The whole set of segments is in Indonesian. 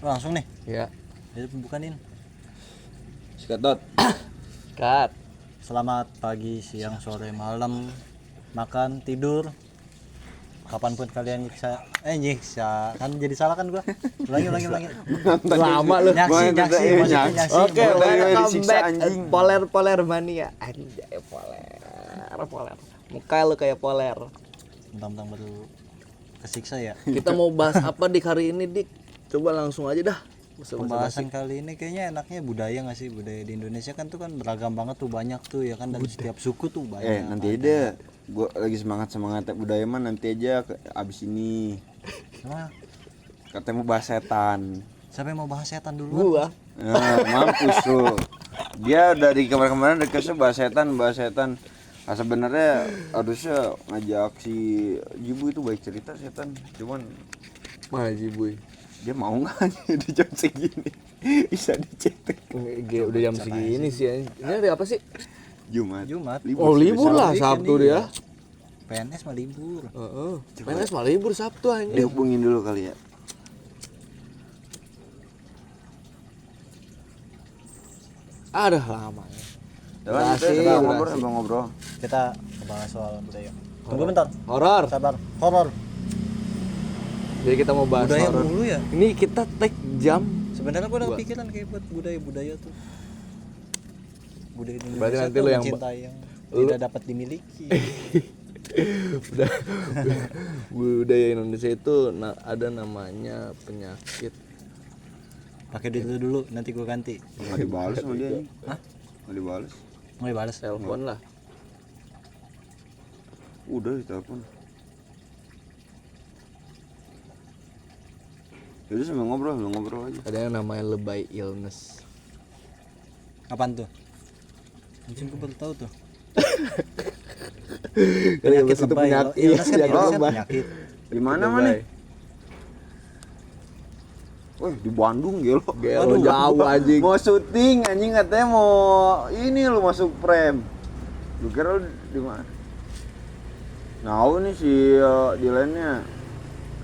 Langsung nih. Ya. Jadi bukanin. Sikat. Cut. Selamat pagi, siang, sore, malam, makan, tidur. Kapanpun kalian nyiksa kan jadi salah kan gua. Ulangi. Lama lu. Nyaksi. Maksudnya nyaksi. Oke, welcome disiksa, back anjing. Poler mania. Anjay, poler. Muka lu kayak poler. Tentang baru kesiksa ya. Kita mau bahas apa Dik hari ini, Dik? Coba langsung aja dah. Pembahasan kali ini kayaknya enaknya budaya nggak sih? Budaya di Indonesia kan tuh kan beragam banget tuh, banyak tuh ya kan, dari setiap suku tuh banyak. Nanti aja gua lagi semangat budaya mah nanti aja abis ini. Nah, Katanya mau bahas setan. siapa yang mau bahas setan dulu? Gua. Nah, mampus tuh. Dia dari kemarin dikasih bahas setan. Nah, sebenarnya harusnya ngajak si Jibu itu baik cerita setan, cuman Mana Jibuy? dia mau nggak di jam segini bisa dicetek. Udah jam segini sih. Ini hari apa sih? Jumat. Oh, libur lah Sabtu dia. PNS mah libur. Heeh. PNS mah libur Sabtu anjing. Dihubungin dulu kali ya. Ada lama. Jalan kita ngobrol. Kita ngebahas soal budaya. Tunggu bentar. Horor. Sabar. Horor. Jadi kita mau bahas Budaya horor. dulu ya. Ini kita take jam. Sebenarnya gua udah kepikiran kayak buat budaya tuh. Budaya di Berarti Indonesia nanti tuh lu yang mencintai yang tidak dapat dimiliki. Budaya Indonesia itu ada namanya penyakit. Pakai duit lu dulu, nanti gua ganti. Nggak dibales sama dia nih. Hah? Nggak dibales. Mau dibales? Telepon lah. Udah ditelepon. Jadi sambil ngobrol aja. Ada yang namanya lebay illness. Apaan tuh? Anjing gua baru tahu tuh. Penyakit itu lebay. penyakit. Illness kan Yang illness kan lebay. penyakit. Di mana nih? Wih, di Bandung gelo. Gelo jauh anjing. Mau syuting anjing katanya mau ini lu masuk frame. Lu kira lu di mana? Nah, nih si Dilan-nya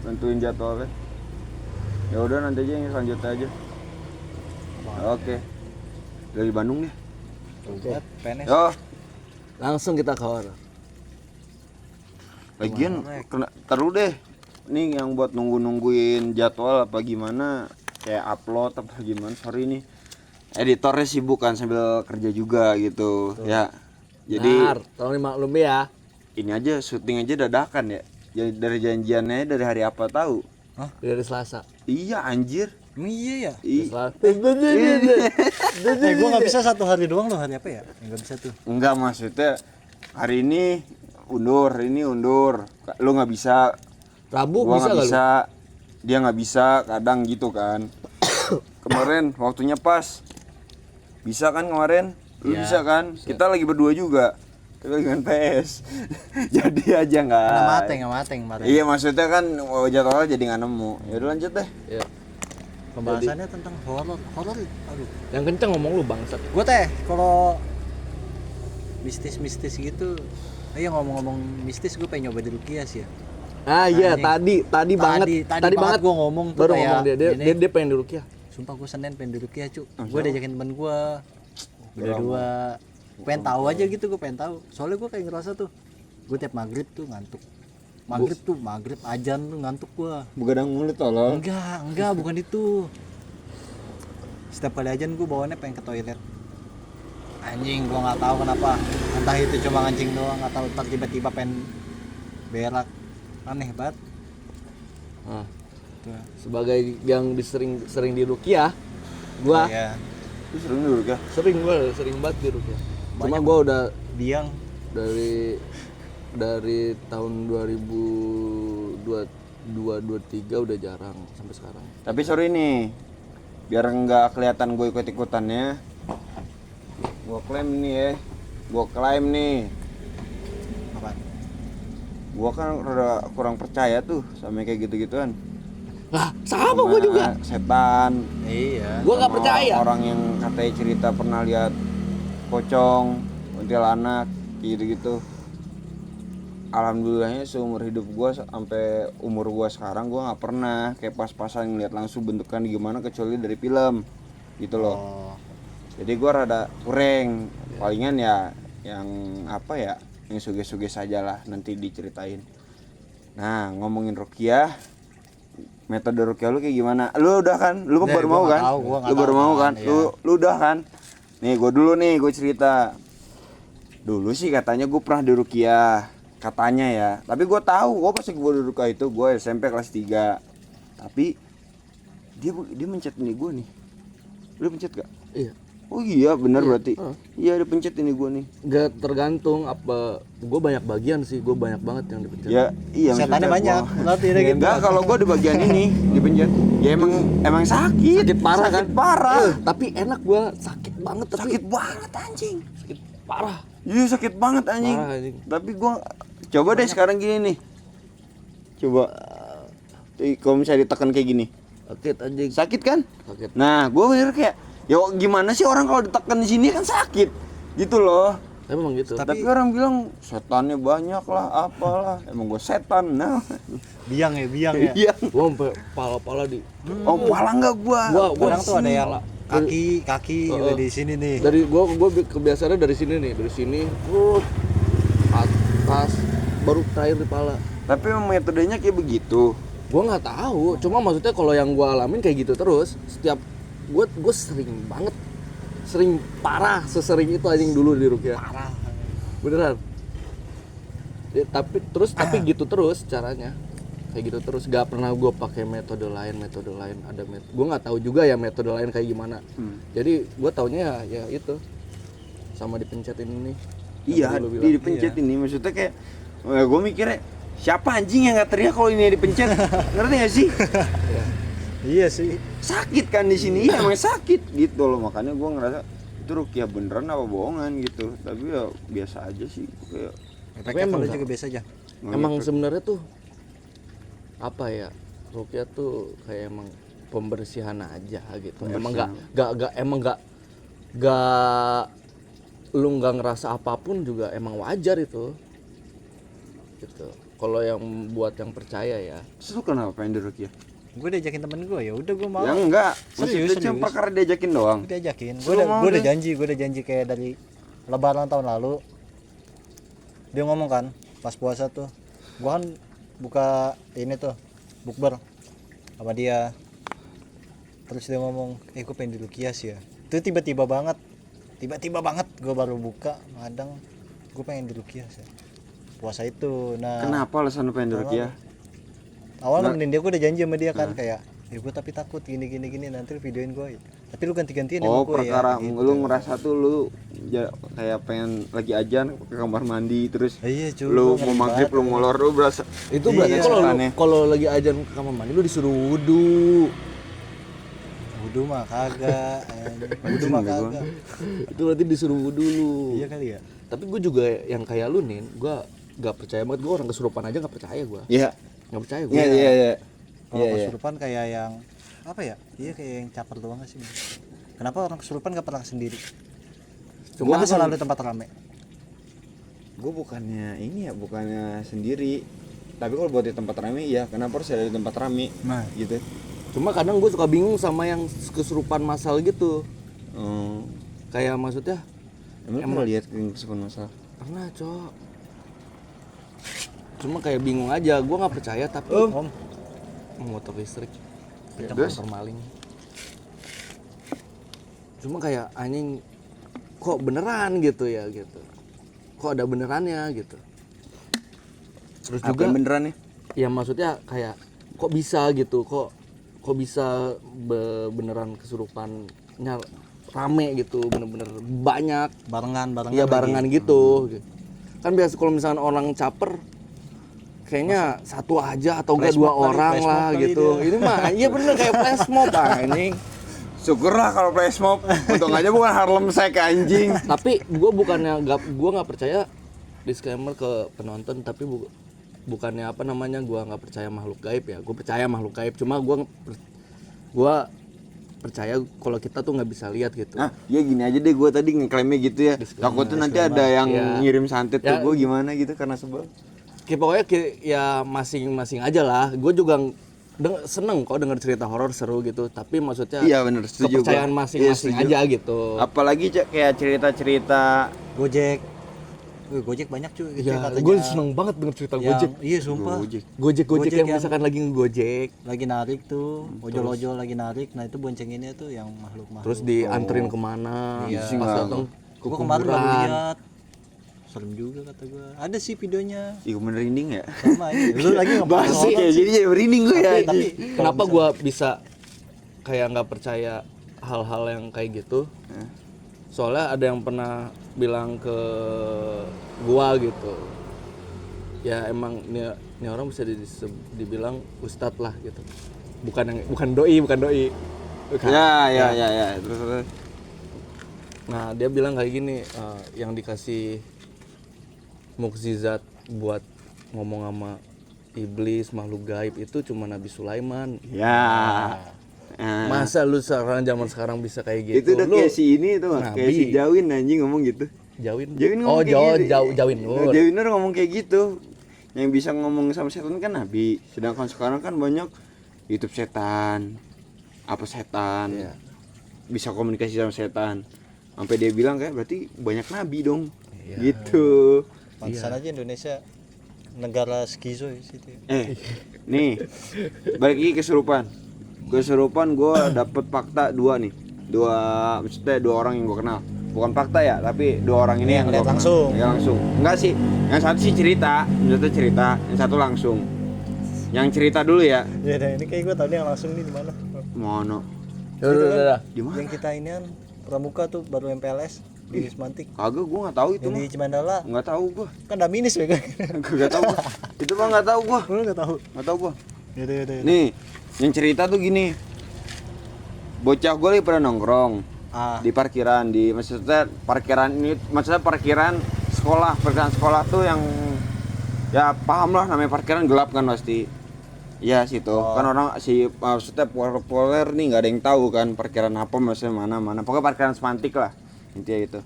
nentuin jadwalnya. Ya udah nanti aja yang selanjutnya aja. Oke. Dari Bandung nih. Buat PNS. Yo, Langsung kita ke horor. lagian taruh deh. Nih yang buat nungguin jadwal apa gimana, kayak upload apa gimana, sorry nih editornya sibuk kan sambil kerja juga gitu. Tuh. Ya jadi tolong dimaklumi ya, ini aja syuting aja dadakan ya. Jadi dari janjiannya dari hari apa tahu? Hah? dari Selasa. Iya anjir. Emang iya ya? Selasa. Gua nggak bisa satu hari doang loh, hari apa ya? Nggak bisa tuh. Enggak, maksudnya hari ini undur, lu nggak bisa, Rabu gua bisa nggak gak bisa, dia nggak bisa, kadang gitu kan. Kemarin waktunya pas, bisa kan kemarin, lu Ya, bisa kan, kita lagi berdua juga, kita lagi main PS, jadi aja nggak. Mateng. Iya maksudnya kan jadwalnya jadi nggak nemu, ya udah lanjut deh. Ya. Pembahasannya tentang horor, aduh. Yang kenceng ngomong lu bangsat. Gue teh kalau mistis gitu, ayo ngomong-ngomong mistis, gue pengen nyoba di Rukias ya. Ah iya, Anjing. tadi banget gue ngomong tuh baru kayak ngomong dia pengen dulu ya. sumpah gue Senin pengen di Rukias cu. Gue diajakin temen gue berdua, pengen tahu aja gitu, gue pengen tahu. Soalnya gue kayak ngerasa tuh, gue tiap maghrib tuh ngantuk. Maghrib ajan tuh ngantuk gue. Begadang mulut tolong. Enggak, bukan itu. Setiap kali ajan gue bawaannya pengen ke toilet. Anjing, gue nggak tahu kenapa. Entah itu cuma ngancing doang, nggak tahu. Ntar tiba-tiba pengen berak. Aneh banget. Nah, Tuh. sebagai yang sering di Rukiah, gua Ya, Lu sering dulu kah? sering banget di Rukiah. Cuma Banyak. gua udah biang. dari tahun 2023 udah jarang sampai sekarang. Tapi sorry nih, biar nggak kelihatan gue ikut-ikutannya, gue klaim nih, Apa? gue kan rada kurang percaya tuh sama kayak gitu-gituan. Lah, sama gua juga. Setan. Iya. Gua nggak Sama percaya. Orang yang katanya cerita pernah lihat pocong, kuntilanak, gitu-gitu. alhamdulillahnya seumur hidup gua sampai umur gua sekarang gua nggak pernah kayak pas-pasan ngeliat langsung bentukan gimana kecuali dari film gitu loh. Oh. Jadi gua rada kurang, palingan ya yang apa ya, yang suge-suge saja lah nanti diceritain. Nah ngomongin ruqyah, metode ruqyah lu kayak gimana? Lu udah kan? Lu Nah, baru gua mau nggak kan? tahu, gua nggak Lu baru tahu mau kan, kan? iya. Lu udah kan? Nih gua dulu nih, gua cerita. Dulu sih katanya gua pernah di ruqyah, katanya ya. Tapi gua tahu, gua pas gua di ruqyah itu gua SMP kelas 3. Tapi dia mencet ini gua nih. Lu pencet gak? Iya. Oh iya benar Iya, berarti. Iya ada pencet ini gua nih. Gak tergantung apa, gue banyak bagian sih, gue banyak banget yang dipencet. Ya iya Setannya maksudnya banyak. gua- Berarti dia gitu. Enggak, kalau gua di bagian ini dipencet. Ya emang sakit. Sakit parah kan? Sakit parah. Tapi enak gue, sakit banget tapi Sakit banget anjing. sakit parah. Iya sakit banget anjing. Parah, anjing. Tapi gua coba deh sekarang gini nih. Coba kalau misalnya ditekan kayak gini. Sakit anjing. Sakit kan? Sakit. Nah, gua mikir kayak ya gimana sih orang kalau ditekan di sini kan sakit. Gitu loh. Emang gitu. Tapi orang bilang setannya banyak lah, apalah. Emang gua setan. Nah. Biang ya. Iya. Gue sampai pala-pala di. Oh, pala enggak gua. Kadang tuh ada yang pala. kaki juga di sini nih. Dari gue kebiasaannya dari sini nih, dari sini, atas, baru terakhir di pala. Tapi emang metodenya kayak begitu. Gue nggak tahu, cuma maksudnya kalau yang gue alamin kayak gitu terus, setiap gue sering banget, sering parah, sesering itu anjing dulu di ruqyah. Parah. Beneran. Ya, tapi gitu terus caranya, kayak gitu terus, gak pernah gue pakai metode lain ada gue nggak tahu juga ya metode lain kayak gimana. Jadi gue taunya ya itu sama dipencetin ini. Iya, Yang tadi lu bilang. dipencet ini maksudnya kayak gue mikirnya siapa anjing yang nggak teriak kalau ini dipencet. Ngerti gak sih? Iya sih. Sakit kan di sini, iya emang sakit gitu loh. Makanya gue ngerasa itu ruqyah beneran apa bohongan gitu. Tapi ya biasa aja sih kayak Tapi emang emang enggak. juga biasa aja. Emang sebenarnya tuh apa ya, ruqyah tuh kayak emang pembersihan aja gitu. Emang nggak lu nggak ngerasa apapun juga emang wajar itu gitu. Kalau yang buat yang percaya ya. Terus lu kenapa pengen di ruqyah? Gue diajakin temen gue, ya udah gue mau. Ya enggak, Serius, maksudnya cuma serius. perkara diajakin doang. Gue diajakin. Lu mau Gue udah deh. janji kayak dari Lebaran tahun lalu. Dia ngomong kan, pas puasa tuh, gue kan buka ini tuh, bukber sama dia. Terus dia ngomong, gue pengen di ruqyah sih ya. Itu tiba-tiba banget gue baru buka, kadang gue pengen di ruqyah sih. Puasa itu. Nah, Kenapa alasan lu pengen di ruqyah? awal nemenin dia, gue udah janji sama dia kan kayak gue tapi takut gini nanti lu videoin gue, tapi lu ganti-gantian Oh, sama gue perkara ya gitu. lu ngerasa tuh lu kayak pengen lagi ajan ke kamar mandi terus Iya, cuy, lu gua mau ngeri maghrib banget. lu molor lu berasa Itu berarti Iya. kalau lagi ajan ke kamar mandi lu disuruh wudu. Wudu mah kagak, wudu mah Enggak, gua. kagak. Itu berarti disuruh wudu lu. Iya kali ya. Tapi gue juga yang kayak lu nih, gue gak percaya banget, gue orang kesurupan aja gak percaya gue. Iya. Gak percaya gue. Iya. Kalau Iya, iya. kesurupan kayak yang apa ya? Iya kayak yang caper doang gak sih? Kenapa orang kesurupan gak pernah sendiri? Cuma Kenapa selalu tempat rame? Gue bukannya sendiri. Tapi kalau buat di tempat rame ya, kenapa harus ada di tempat rame? Nah, Gitu. Cuma kadang gue suka bingung sama yang kesurupan massal gitu. Kayak maksudnya Emang pernah lihat kesurupan masalah? pernah cok. Cuma kayak bingung aja, gue nggak percaya tapi motor listrik, Terus? motor maling. Cuma kayak anjing, kok beneran gitu ya gitu. Kok ada benerannya gitu. Terus Apa juga yang beneran nih? ya maksudnya kayak kok bisa gitu, kok bisa beneran kesurupannya rame gitu, bener-bener banyak. barengan Iya lagi. barengan gitu. Kan biasa kalau misalnya orang caper kayaknya satu aja atau enggak Flash dua mob kali, orang flash lah mob kali gitu. dia. Ini mah iya bener kayak flash mob anjing. Syukurlah kalau flash mob. Untung aja bukan Harlem Shake anjing. Tapi gue nggak percaya, disclaimer ke penonton, tapi bukannya apa namanya gue nggak percaya makhluk gaib ya. Gue percaya makhluk gaib, cuma gue percaya kalau kita tuh nggak bisa lihat gitu. Nah, ya gini aja deh gue tadi ngeklaimnya gitu ya. Takutnya nanti ada yang Ya. ngirim santet ke Ya. gue gimana gitu karena sebel. pokoknya ya masing-masing aja lah. Gue juga seneng kok denger cerita horor seru gitu, tapi maksudnya Iya bener, setuju kepercayaan gua. masing-masing Iya, setuju. aja gitu. Apalagi kayak cerita-cerita Gojek. Gojek banyak cuy. Ya, katanya. gue seneng banget denger cerita Yang- Gojek. Iya sumpah. Gojek. Gojek Gojek yang yang- misalkan lagi ngegojek, Lagi narik tuh, ojol-ojol lagi narik. Nah itu boncenginnya tuh yang makhluk-makhluk. terus dianterin kemana, Iya. pas datang ke Gua kemarin baru kuburan. lihat. Serem juga kata gua. Ada sih videonya. Ih merinding ya. Sama ini. Lu lagi Bahas ngapain? kayak jadi merinding gue ya. Tapi Kenapa gue bisa kayak nggak percaya hal-hal yang kayak gitu? Soalnya ada yang pernah bilang ke gua gitu. Ya emang ini orang bisa dibilang ustadz lah gitu. Bukan doi. Bukan. Ya. Terus. Nah dia bilang kayak gini, yang dikasih mukjizat buat ngomong sama iblis makhluk gaib itu cuma Nabi Sulaiman. Ya. Masa lu zaman sekarang bisa kayak gitu? Itu udah Lu kayak si ini tuh, Nabi. kayak si Jawin anjing ngomong gitu. Jawin. Jawin Oh, ngomong kayak gitu. Jawin Nur. Jawin Nur ngomong kayak gitu. Yang bisa ngomong sama setan kan Nabi. Sedangkan sekarang kan banyak YouTube setan. Apa setan? Iya. Bisa komunikasi sama setan. Sampai dia bilang kayak berarti banyak nabi dong. Iya. Gitu. pantesan aja Indonesia negara skizo ya situ. Nih. Balik lagi kesurupan. Kesurupan gue dapet fakta dua nih. Maksudnya dua orang yang gue kenal. Bukan fakta ya, tapi dua orang ini Yang yang lihat gua kenal. langsung. Ya langsung. Enggak sih. Yang satu sih cerita, yang satu langsung. Yang cerita dulu ya. Ya udah, ini kayak gue tau nih yang langsung nih di mana. Mono. Udah. Di mana? Yang kita inian pramuka tuh baru MPLS di Wismantik. Kagak, gue nggak tahu itu Yang mah. di Cimandala Nggak tahu gue. kan udah minus ya kan. Nggak tahu gua. Itu mah nggak tahu gue. Lu nggak tahu. Nggak tahu gue. Yaudah. Nih, yang cerita tuh gini. Bocah gue lagi pada nongkrong di parkiran, maksudnya parkiran sekolah tuh yang ya paham lah, namanya parkiran gelap kan pasti. Ya situ kan orang maksudnya poler nih nggak ada yang tahu kan parkiran apa maksudnya mana pokoknya parkiran semantik lah intinya itu.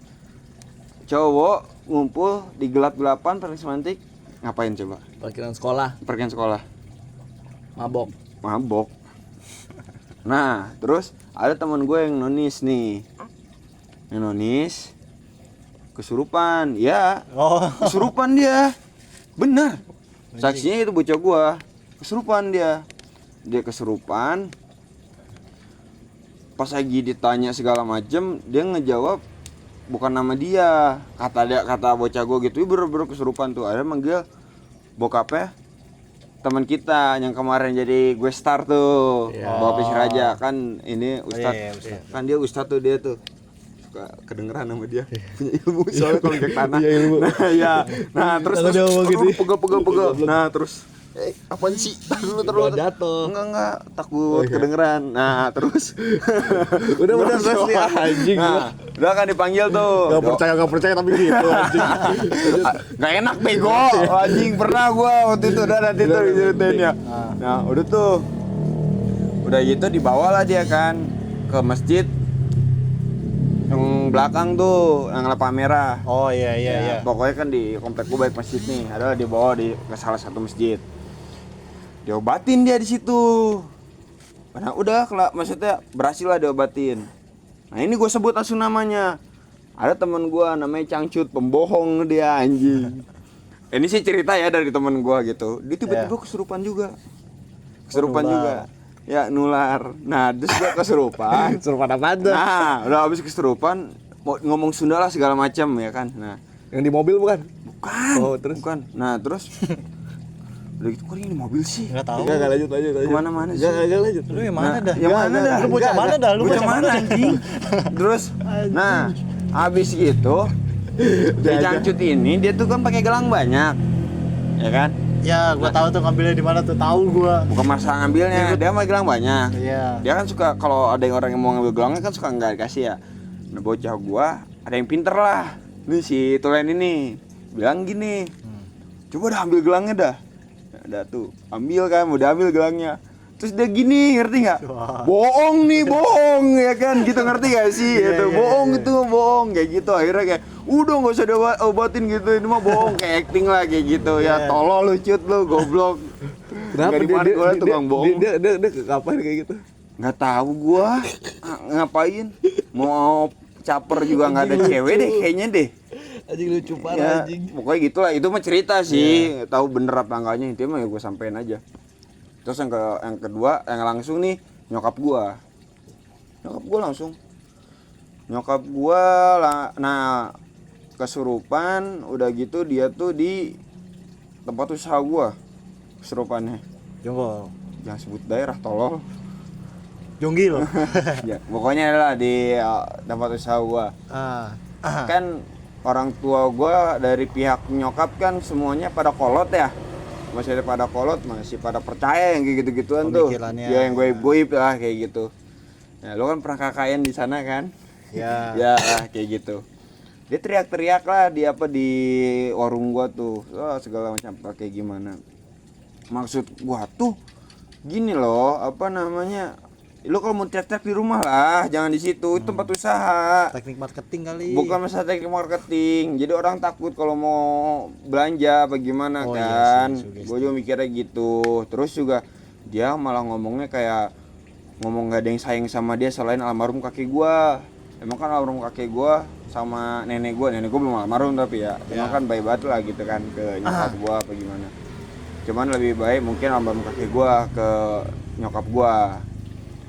Cowok ngumpul di gelap-gelapan parkiran semantik ngapain coba? Parkiran sekolah, Parkiran sekolah mabok. Nah, terus ada teman gue yang nonis nih. Yang nonis kesurupan. Ya, Oh. kesurupan dia. Benar. Saksinya itu bocah gua. Kesurupan dia. Dia kesurupan. Pas lagi ditanya segala macem, dia ngejawab bukan nama dia. Kata bocah gua gitu, bener-bener kesurupan tuh. Ada manggil bokapnya teman kita yang kemarin jadi gue star tuh, Bapak Pisi Raja kan ini ustad, kan dia ustad tuh dia tuh suka kedengeran sama dia punya ilmu soalnya kalau ngejek tanah. Nah terus pegel. Nah terus apaan sih? Terlalu jatuh. Enggak takut kedengeran. Nah terus Udah terus nih anjing. Nah, udah kan dipanggil tuh. Gak percaya tapi gitu anjing. Gak enak bego anjing, pernah gua waktu itu udah nanti tuh diceritain ya. Nah udah tuh udah gitu dibawalah dia kan ke masjid yang belakang tuh yang lapang merah. Oh iya. Pokoknya kan di komplek gua baik masjid nih, adalah dibawa ke salah satu masjid. Diobatin dia di situ. Nah udah maksudnya berhasil lah diobatin. Nah ini gue sebut langsung namanya. Ada teman gue namanya Cangcut, pembohong dia anjing. Ini sih cerita ya dari teman gue gitu. Dia tiba-tiba kesurupan juga. Kesurupan juga. Ya nular. Nah terus gue kesurupan. Kesurupan apa tuh? Nah udah habis kesurupan mau ngomong Sunda lah segala macam ya kan. Nah Yang di mobil bukan? bukan. Oh, terus? Bukan. Nah terus udah gitu kok ini mobil sih. Enggak tahu. Enggak lanjut. Kemana-mana sih. Enggak lanjut. Lu yang mana dah? Yang mana dah? Lu bocah mana dah? Lu Bocah mana anjing? Terus nah, habis gitu si Cangcut ini dia tuh kan pakai gelang banyak. Ya kan? Ya, gua tahu tuh ngambilnya di mana tuh, tahu gua. Bukan masalah ngambilnya, dia pakai gelang banyak. Iya. Dia kan suka kalau ada orang yang mau ngambil gelangnya kan suka enggak dikasih ya. Nah, bocah gua ada yang pinter lah. Nih si Tulen ini bilang gini. Coba dah ambil gelangnya dah. Udah tuh, ambil kan, udah ambil gelangnya. terus dia gini, ngerti nggak? Bohong nih, bohong ya kan, gitu ngerti gak sih? Itu bohong itu bohong kayak gitu. Akhirnya kayak udah nggak usah obatin gitu, ini mah bohong kayak acting lah kayak gitu ya. Tolol lu cut lu, goblok. Kenapa Gua tukang bohong. dia ngapain kayak gitu? Nggak tahu gua ngapain. Mau caper juga nggak ada cewek deh kayaknya deh. Anjing lucu Ya, parah anjing. pokoknya gitulah, itu mah cerita sih. Tahu bener apa enggaknya, itu mah ya gue sampein aja. Terus yang kedua, yang langsung nih nyokap gua langsung nah kesurupan udah gitu dia tuh di tempat usaha gua kesurupannya. Jonggol. Jangan sebut daerah tolol. Jonggil. Ya, pokoknya adalah di tempat usaha gua. Kan orang tua gua dari pihak nyokap kan semuanya pada kolot ya. Masih ada pada kolot, masih pada percaya yang kayak gitu-gituan tuh. Pemikirannya. Ya yang goib-goib lah kayak gitu. Nah, lu kan pernah KKN di sana kan? Ya. Ya kayak gitu. Dia teriak-teriak lah di warung gua tuh. Oh, segala macam kayak gimana. Maksud gua tuh gini loh, apa namanya? Lu kalau mau teriak-teriak di rumah lah, jangan di situ. Itu tempat usaha. Teknik marketing kali. Bukan masalah teknik marketing. Jadi orang takut kalau mau belanja apa gimana Oh, kan. iya sih, Gue juga mikirnya gitu. Terus juga dia malah ngomongnya kayak ngomong gak ada yang sayang sama dia selain almarhum kakek gua. Emang kan almarhum kakek gua sama nenek gua belum almarhum tapi ya. Emang kan baik banget lah gitu kan ke nyokap gua apa gimana. Cuman lebih baik mungkin almarhum kakek gua ke nyokap gua.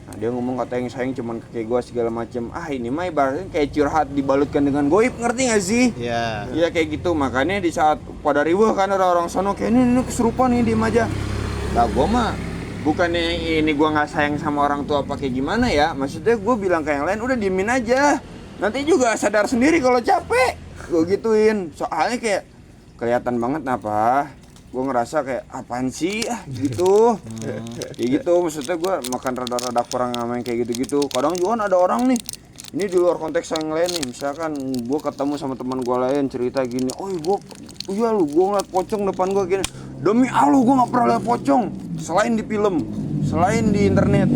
Nah, dia ngomong kata yang sayang cuman kakek gua segala macem. Ini mah ibaratnya kayak curhat dibalutkan dengan goib, ngerti gak sih? Ya. Iya kayak gitu. Makanya di saat pada ribuh kan orang-orang sono kayak ini kesurupan nih, diem aja. Nah gua mah bukannya ini gua nggak sayang sama orang tua apa kayak gimana ya. Maksudnya gua bilang kayak yang lain udah diemin aja. Nanti juga sadar sendiri kalau capek. Gua gituin. Soalnya kayak kelihatan banget apa. Gue ngerasa kayak apaan sih gitu. Kayak gitu maksudnya gue makan rada-rada kurang sama yang kayak gitu-gitu. Kadang juga kan ada orang nih, ini di luar konteks yang lain nih, misalkan gue ketemu sama teman gue lain cerita gini, gue ngeliat pocong depan gue gini. Demi Allah gue nggak pernah lihat pocong selain di film, selain di internet.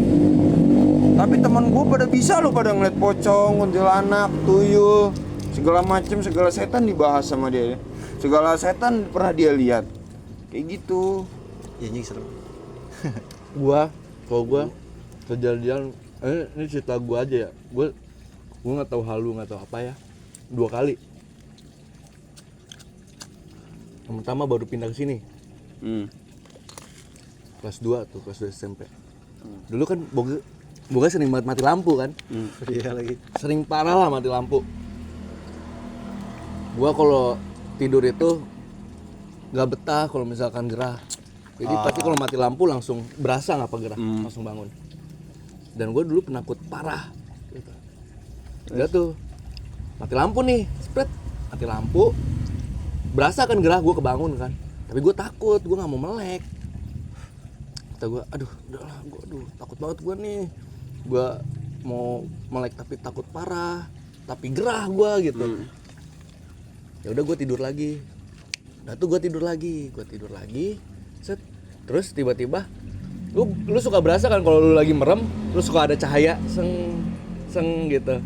Tapi teman gue pada bisa loh pada ngeliat pocong, kuntilanak, tuyul, segala macem, segala setan dibahas sama dia. Segala setan pernah dia lihat. Kayak gitu. Ya anjing serem. Kalau gua kejadian ini cerita gua aja ya. Gua nggak tahu halu, nggak tahu apa ya. 2 kali. Yang pertama baru pindah ke sini. Kelas 2 SMP. Dulu kan Boga sering banget mati lampu kan. Iya lagi. Sering parah lah mati lampu. Gua kalau tidur itu nggak betah kalau misalkan gerah. Jadi pasti kalau mati lampu langsung berasa nggak apa gerah, langsung bangun. Dan gue dulu penakut parah. Gitu. Udah tuh mati lampu nih, spread mati lampu, berasa kan gerah, gue kebangun kan. Tapi gue takut, gue nggak mau melek. Kata gue, udahlah, takut banget gue nih. Gue mau melek tapi takut parah, tapi gerah gue gitu. Ya udah gue tidur lagi. Nah tuh gue tidur lagi, set. Terus tiba-tiba, lu suka berasa kan kalau lu lagi merem, lu suka ada cahaya, seng gitu.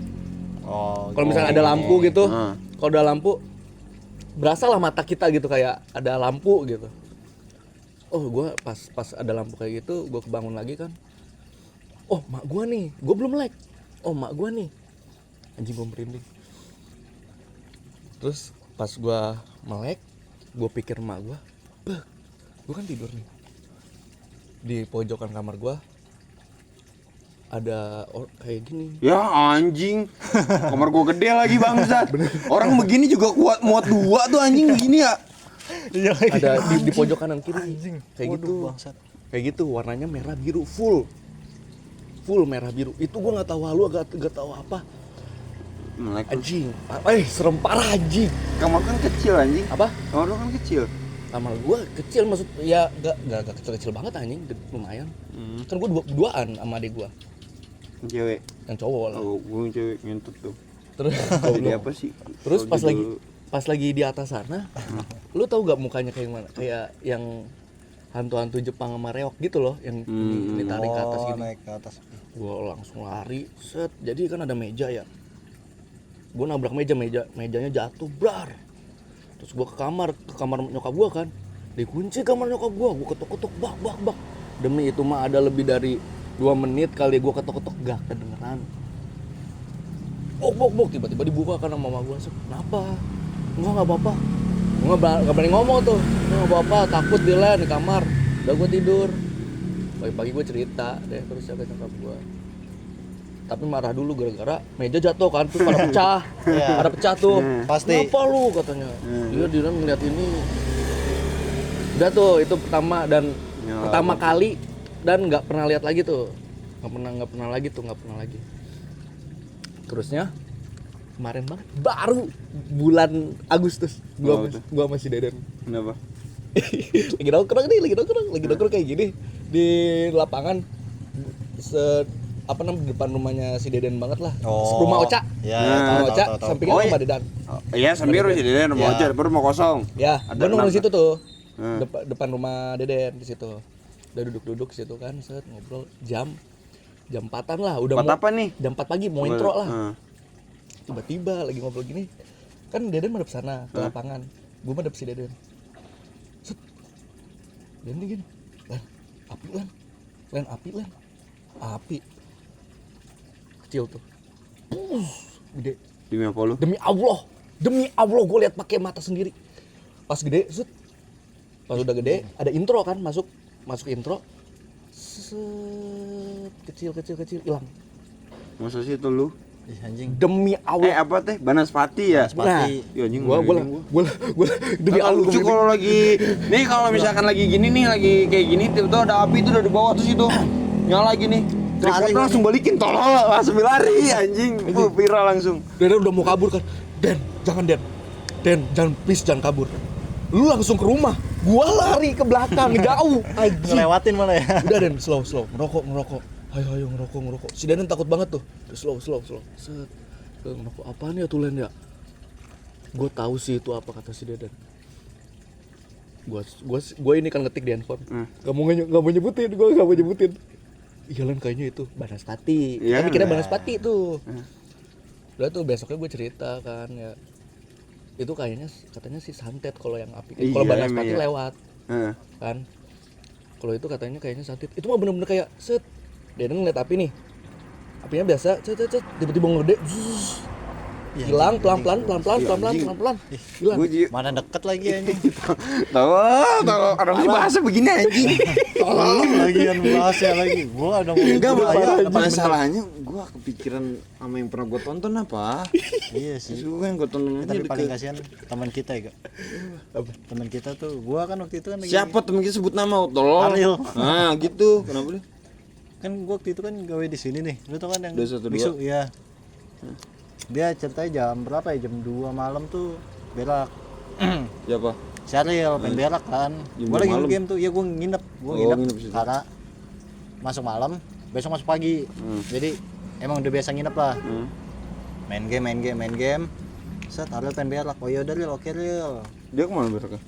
Kalau misalnya ada lampu gitu, kalau ada lampu, berasa lah mata kita gitu kayak ada lampu gitu. Gue pas ada lampu kayak gitu, gue kebangun lagi kan. Mak gue nih, gue belum melek. Mak gue nih, anjing gue merinding. Terus pas gue melek, gue pikir emak gue kan tidur nih di pojokan kamar gue ada kayak gini. Ya anjing, kamar gue gede lagi bangsat. Orang begini juga kuat muat 2 tuh anjing begini ya. Ada di pojok kanan kiri anjing. Kayak gitu bangsat. Kayak gitu warnanya merah biru full merah biru. Itu gue nggak tahu halu, gak tahu apa. Anjing, serem parah anjing. Kamar kan kecil anjing. Apa? Kamar lu kan kecil. Kamar gua kecil, maksud ya gak kecil banget anjing, lumayan. Kan gua duaan sama adik gua. Cewek. Yang cowok lah. Gua cewek ngentut tuh. Terus Jadi apa sih? Terus pas lagi di atas sana, lu tahu gak mukanya kayak mana? Kayak yang hantu-hantu Jepang sama reok gitu loh yang ditarik ke atas gini. Naik ke atas. Gue langsung lari, set. Jadi kan ada meja ya. Gue nabrak mejanya jatuh, brar. Terus gue ke kamar nyokap gue kan. Dikunci kamar nyokap gue ketok-ketok, bak. Demi itu mah ada lebih dari 2 menit kali gue ketok-ketok gak kedengeran. Bok, tiba-tiba dibuka kan sama mama gue. Kenapa? Enggak apa-apa. Gue gak berani ngomong tuh. Enggak apa-apa, takut dia di kamar. Udah gue tidur. Pagi-pagi gue cerita deh terus ke nyokap gue. Tapi marah dulu gara-gara meja jatuh kan, terus pada pecah. Pada pecah tuh. Pasti. Kenapa lu katanya? Dia ngeliat ini. Udah tuh, itu pertama kali dan nggak pernah lihat lagi tuh. Nggak pernah lagi. Terusnya kemarin banget, baru bulan Agustus gua masih Deden. Kenapa? lagi nongkrong kayak gini di lapangan depan rumahnya si Deden banget lah. Rumah Oca. Ya, Rumah Oca tahu. sampingnya rumah Dedan. Iya, sambil si Deden rumah Ya. Oca, depan rumah kosong. Ya, Ada gua nongkrong di situ tuh. Hmm. Depan rumah Deden di situ. Udah duduk di situ kan, set ngobrol jam 4-an lah, udah 4 apa nih? Jam 4 pagi mau intro lah. Heeh. Tiba-tiba lagi ngobrol gini. Kan Deden madep sana ke lapangan. Gua madep si Deden. Set. Deden gini. Api. Kecil tuh. Gede. Demi apa lu? Demi Allah gue lihat pakai mata sendiri. Pas gede, set. Pas udah gede, ada intro kan, masuk intro. Set, kecil hilang. Masa sih itu lu? Ih, anjing. Demi Allah. Apa teh? Banaspati ya? Nah, Ya anjing. gua demi Kan Allah lucu kalau lagi nih, kalau misalkan lagi gini nih, lagi kayak gini tiba-tiba ada api itu udah di bawah terus itu nyala gini. Tripod langsung balikin, tolol, langsung lari anjing. Viral langsung. Deden udah mau kabur kan. Den, jangan please jangan kabur. Lu langsung ke rumah. Gua lari ke belakang jauh. Anjing. Ngelewatin malah ya. Udah Den, slow. Ngerokok. Ayo ngerokok. Si Deden takut banget tuh. Slow. Set. Ngerokok apaan ya tulen ya? Gue tahu sih itu apa kata si Deden. Gue ini kan ngetik di handphone. Gak mau nyebutin. Iya Len, kayaknya itu Banaspati. Kita mikirnya Banaspati tuh. Udah tuh besoknya gue cerita kan ya. Itu katanya sih santet kalau yang api. Kalau Banaspati lewat. Kan. Kalau itu kayaknya santet. Itu mah bener-bener kayak set. Deden ngeliat api nih. Apinya biasa, cet. Tiba-tiba ngede. Hilang pelan-pelan. Hilang. Mana deket lagi anjing. Tahu orang sih bahasa begini anjing. Belum lagi yang bahasnya lagi. Gua ada ngomong. Enggak, apa salahnya gua kepikiran sama yang pernah gua tonton apa? Iya sih. Itu kan gua tonton Tapi aja paling kasihan teman kita ya, Kak. Teman kita tuh, gua kan waktu itu kan lagi. Siapa temen kita sebut nama tolol. Ariel. Nah, gitu. Kenapa dia? Kan gua waktu itu kan gawe di sini nih. Lu tau kan yang 212? bisu, iya. Dia ceritanya jam berapa ya? Jam 2 malam tuh berak. Siapa? Si Ariel pengen berak kan. Jam Gua 2 lagi malam? game tuh. Ya gua nginep nginep situ. karena masuk malam, besok masuk pagi. Jadi emang udah biasa nginep lah. Main game. Set Ariel pengen berak. Oh ya udah Ril, oke Ril. Dia kemana beraknya?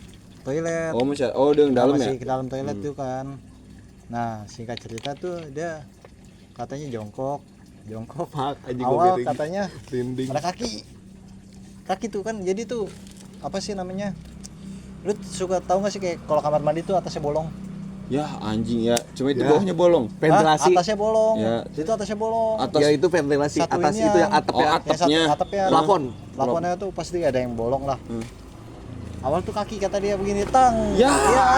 Toilet. Oh, dia yang dalam ya? Masih ke dalam toilet tuh kan. Nah, singkat cerita tuh dia katanya jongkok. Awal katanya ada kaki tuh kan. Jadi tuh apa sih namanya? Lu suka tahu nggak sih kayak kalau kamar mandi tuh atasnya bolong? Ya anjing ya, cuma itu bawahnya bolong. Ventilasi. Atasnya bolong. Ya. Itu atasnya bolong. Ya itu ventilasi. Satu Atas ini itu yang atap ya. atapnya. Atapnya. Plafonnya tuh pasti ada yang bolong lah. Awal tuh kaki kata dia begini, tang. Ya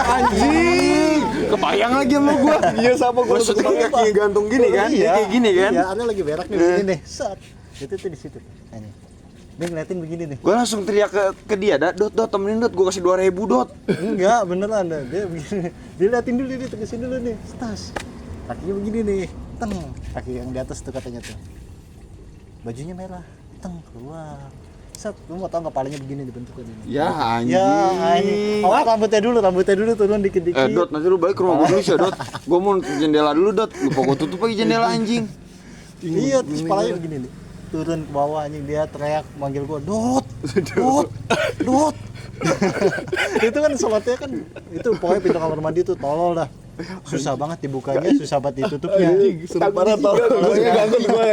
anjing. Kebayang lagi sama gua. Iya sama gue. Maksudnya kaki gantung gini kan? Dia kayak gini kan? Iya, ada lagi berak nih begini nih. Set. Itu tuh di situ. Nah, ini. Dia ngeliatin begini nih. Gua langsung teriak ke dia, Dot, temenin Dot, gua kasih 2.000 Dot. Enggak, beneran dah. Dia begini. Dia liatin dulu, dia tegesin dulu nih. Tas. Kakinya begini nih. Teng. Kaki yang di atas tuh katanya tuh. Bajunya merah. Teng, keluar. Set, lu mau tau nggak palanya begini dibentuknya ini? Ya anjing. Ya, ini. Oh, rambutnya dulu turun dikit-dikit. Dot, nanti lu balik ke rumah gua dulu ya, Dot. Gua mau jendela dulu, Dot. Lupa gua tutup lagi jendela anjing. Iya, terus palanya begini nih. turun ke bawah anjing, dia teriak manggil gua, Dot. Dot. Itu kan sholatnya kan itu pokoknya pintu kamar mandi tuh tolol dah. Susah banget dibukanya, susah banget ditutupnya. Seru parah tau.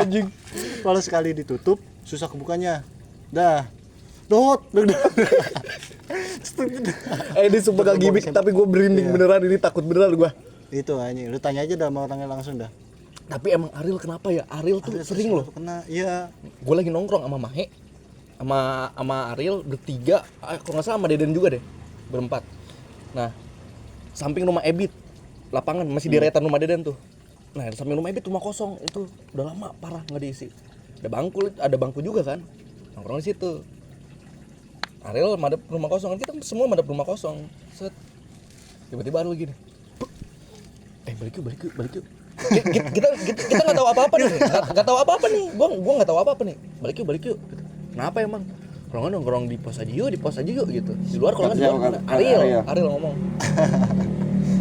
anjing. Kalau sekali ditutup susah kebukanya. Dah. Dot. Ini sumpah gak gimmick tapi gue berinding beneran, ini takut beneran gue. Itu anjing, lu tanya aja dah sama orangnya langsung dah. Tapi emang Ariel kenapa ya? Ariel tuh sering loh. Kena, iya. Gue lagi nongkrong sama Mahe, sama Ariel bertiga, kalau nggak salah sama Deden juga deh, berempat. Nah, samping rumah Ebit, lapangan masih di deretan rumah Deden tuh. Nah, di samping rumah Ebit rumah kosong itu udah lama parah nggak diisi. Ada bangku juga kan, nongkrong di situ. Ariel madep rumah kosong kan, kita semua madep rumah kosong. Set, tiba-tiba Ariel gini, balik yuk. Kita nggak tahu apa-apa nih, nggak tahu apa-apa nih. Gua nggak tahu apa-apa nih. Balik yuk. Kenapa emang? Kalau nggak nongkrong di pos aja yuk gitu. Di luar kalau nggak di luar. Ariel ngomong.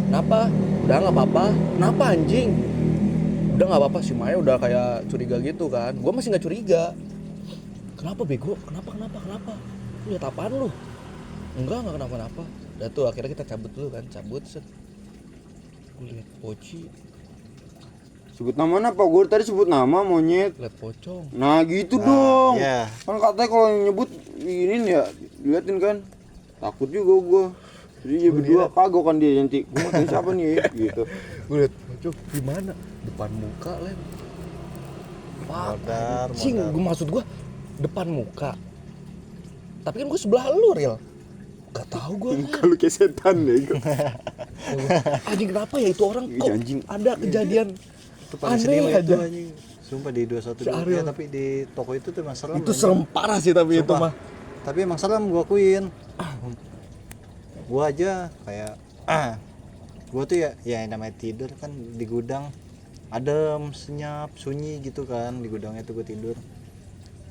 Kenapa? Udah nggak apa-apa. Kenapa anjing? Udah nggak apa-apa. Si Maya udah kayak curiga gitu kan. Gua masih nggak curiga. Kenapa bego? Kenapa? Lu lihat apaan lu? Enggak kenapa-napa. Udah tuh akhirnya kita cabut dulu kan. Set. Gue lihat Poci. Sebut nama apa? Gue tadi sebut nama monyet. Lihat pocong. Nah gitu dong. Iya. Kan katanya kalau nyebut ini ya diliatin kan. Takut juga gue. Jadi dia berdua kagok kan dia nanti. Gue mau tanya siapa nih gitu. Gue lihat pocong di mana? Depan muka lem. Modar. Gue maksud gue depan muka. Tapi kan gue sebelah lu, Ril. Gak tahu gue. Kalau kayak setan ya. Anjing kenapa ya itu orang kok Anjing. ada kejadian Itu paling aneh sedih aja. itu anjing. Sumpah di 21 ya, tapi di toko itu tuh emang serem. Itu serem parah sih tapi itu Sumpah. mah. Tapi emang serem, gua akuin. Gua aja kayak gua tuh ya yang namanya tidur kan di gudang, adem, senyap, sunyi gitu kan di gudangnya tuh gua tidur.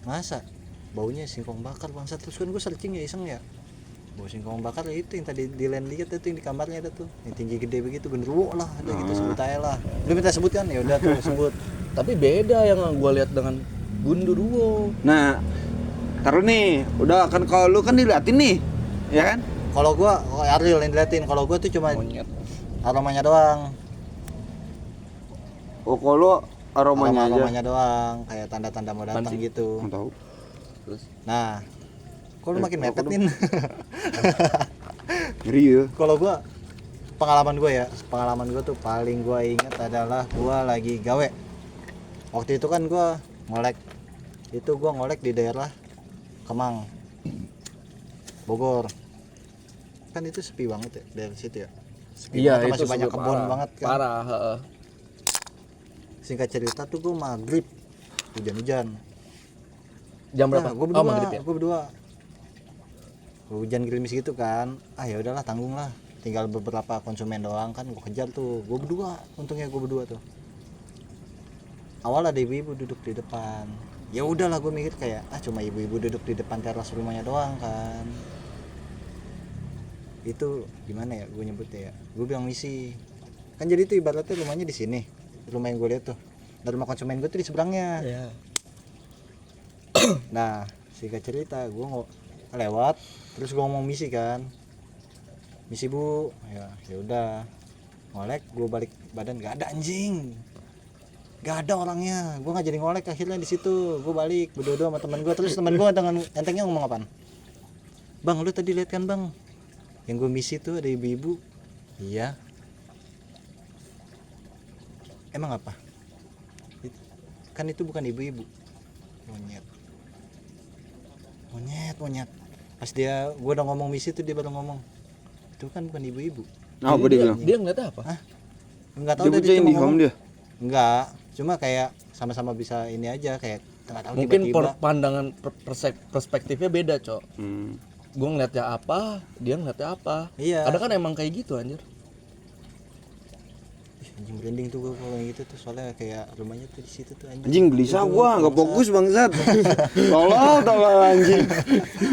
Masa baunya singkong bakar bangsa, terus kan gua searching ya iseng ya. Bau singkong bakar ya itu yang tadi Dilan lihat itu yang di kamarnya ada tuh, yang tinggi gede begitu, genderuwo lah ada gitu, sebut aja lah. Lu minta sebut kan, ya udah tuh sebut. Tapi beda yang gua lihat dengan Gundurwo. Nah, taruh nih, udah kan kalau lu kan diliatin nih, ya kan? Kalau gua Ariel yang diliatin, kalau gua tuh cuma Monyet. aromanya doang. Oh kalau aromanya aja. Aromanya doang, kayak tanda-tanda mau datang gitu. Nggak tahu. Terus Nah, kok lu makin mepet nih? Ngeri ya. Kalau gua pengalaman gua tuh paling gua ingat adalah gua lagi gawe. Waktu itu kan gua ngolek di daerah Kemang, Bogor. Kan itu sepi banget ya dari situ ya. Sepi iya banget, itu masih banyak super kebun parah. banget kan. Parah, heeh. Singkat cerita tuh gua maghrib hujan-hujan. Jam berapa? Nah, gua maghrib ya. berdua. Hujan gerimis gitu kan. Ya udahlah, tanggung lah. Tinggal beberapa konsumen doang kan, gua kejar tuh. Gua berdua, untungnya gua berdua tuh. Awal ada ibu-ibu duduk di depan. Ya udahlah, gua mikir kayak cuma ibu-ibu duduk di depan teras rumahnya doang kan. Itu gimana ya gua nyebutnya ya. Gua bilang misi. Kan jadi tuh ibaratnya rumahnya di sini. Rumah yang gua lihat tuh. Dan rumah konsumen gua tuh di seberangnya. Iya. Nah, singkat cerita gua lewat, terus gua ngomong misi kan. Misi bu, ya udah. Ngolek, gua balik badan gak ada anjing. Gak ada orangnya. Gua nggak jadi ngolek akhirnya di situ. Gua balik berdua sama teman gua, terus teman gua dengan entengnya ngomong apaan? Bang, lu tadi lihat kan, Bang? Yang gua misi tuh ada ibu-ibu. Iya. Emang apa? Kan itu bukan ibu-ibu. Monyet. Pas gua udah ngomong misi tuh dia baru ngomong. Itu kan bukan ibu-ibu. Nah, apa dia bilang? Dia ngeliatnya apa? Enggak tahu Dia dia percaya cuma di ngomong. dia. Enggak, cuma kayak sama-sama bisa ini aja kayak enggak tahu Mungkin tiba-tiba. pandangan perspektifnya beda, Cok. Gue ngeliatnya apa, dia ngeliatnya apa. Iya. Kadang kan emang kayak gitu anjir. Anjing branding tuh gua kalau gitu tuh soalnya kayak rumahnya tuh di situ tuh anjing. Anjing gelisah gua, enggak fokus bangsat. Tolol anjing.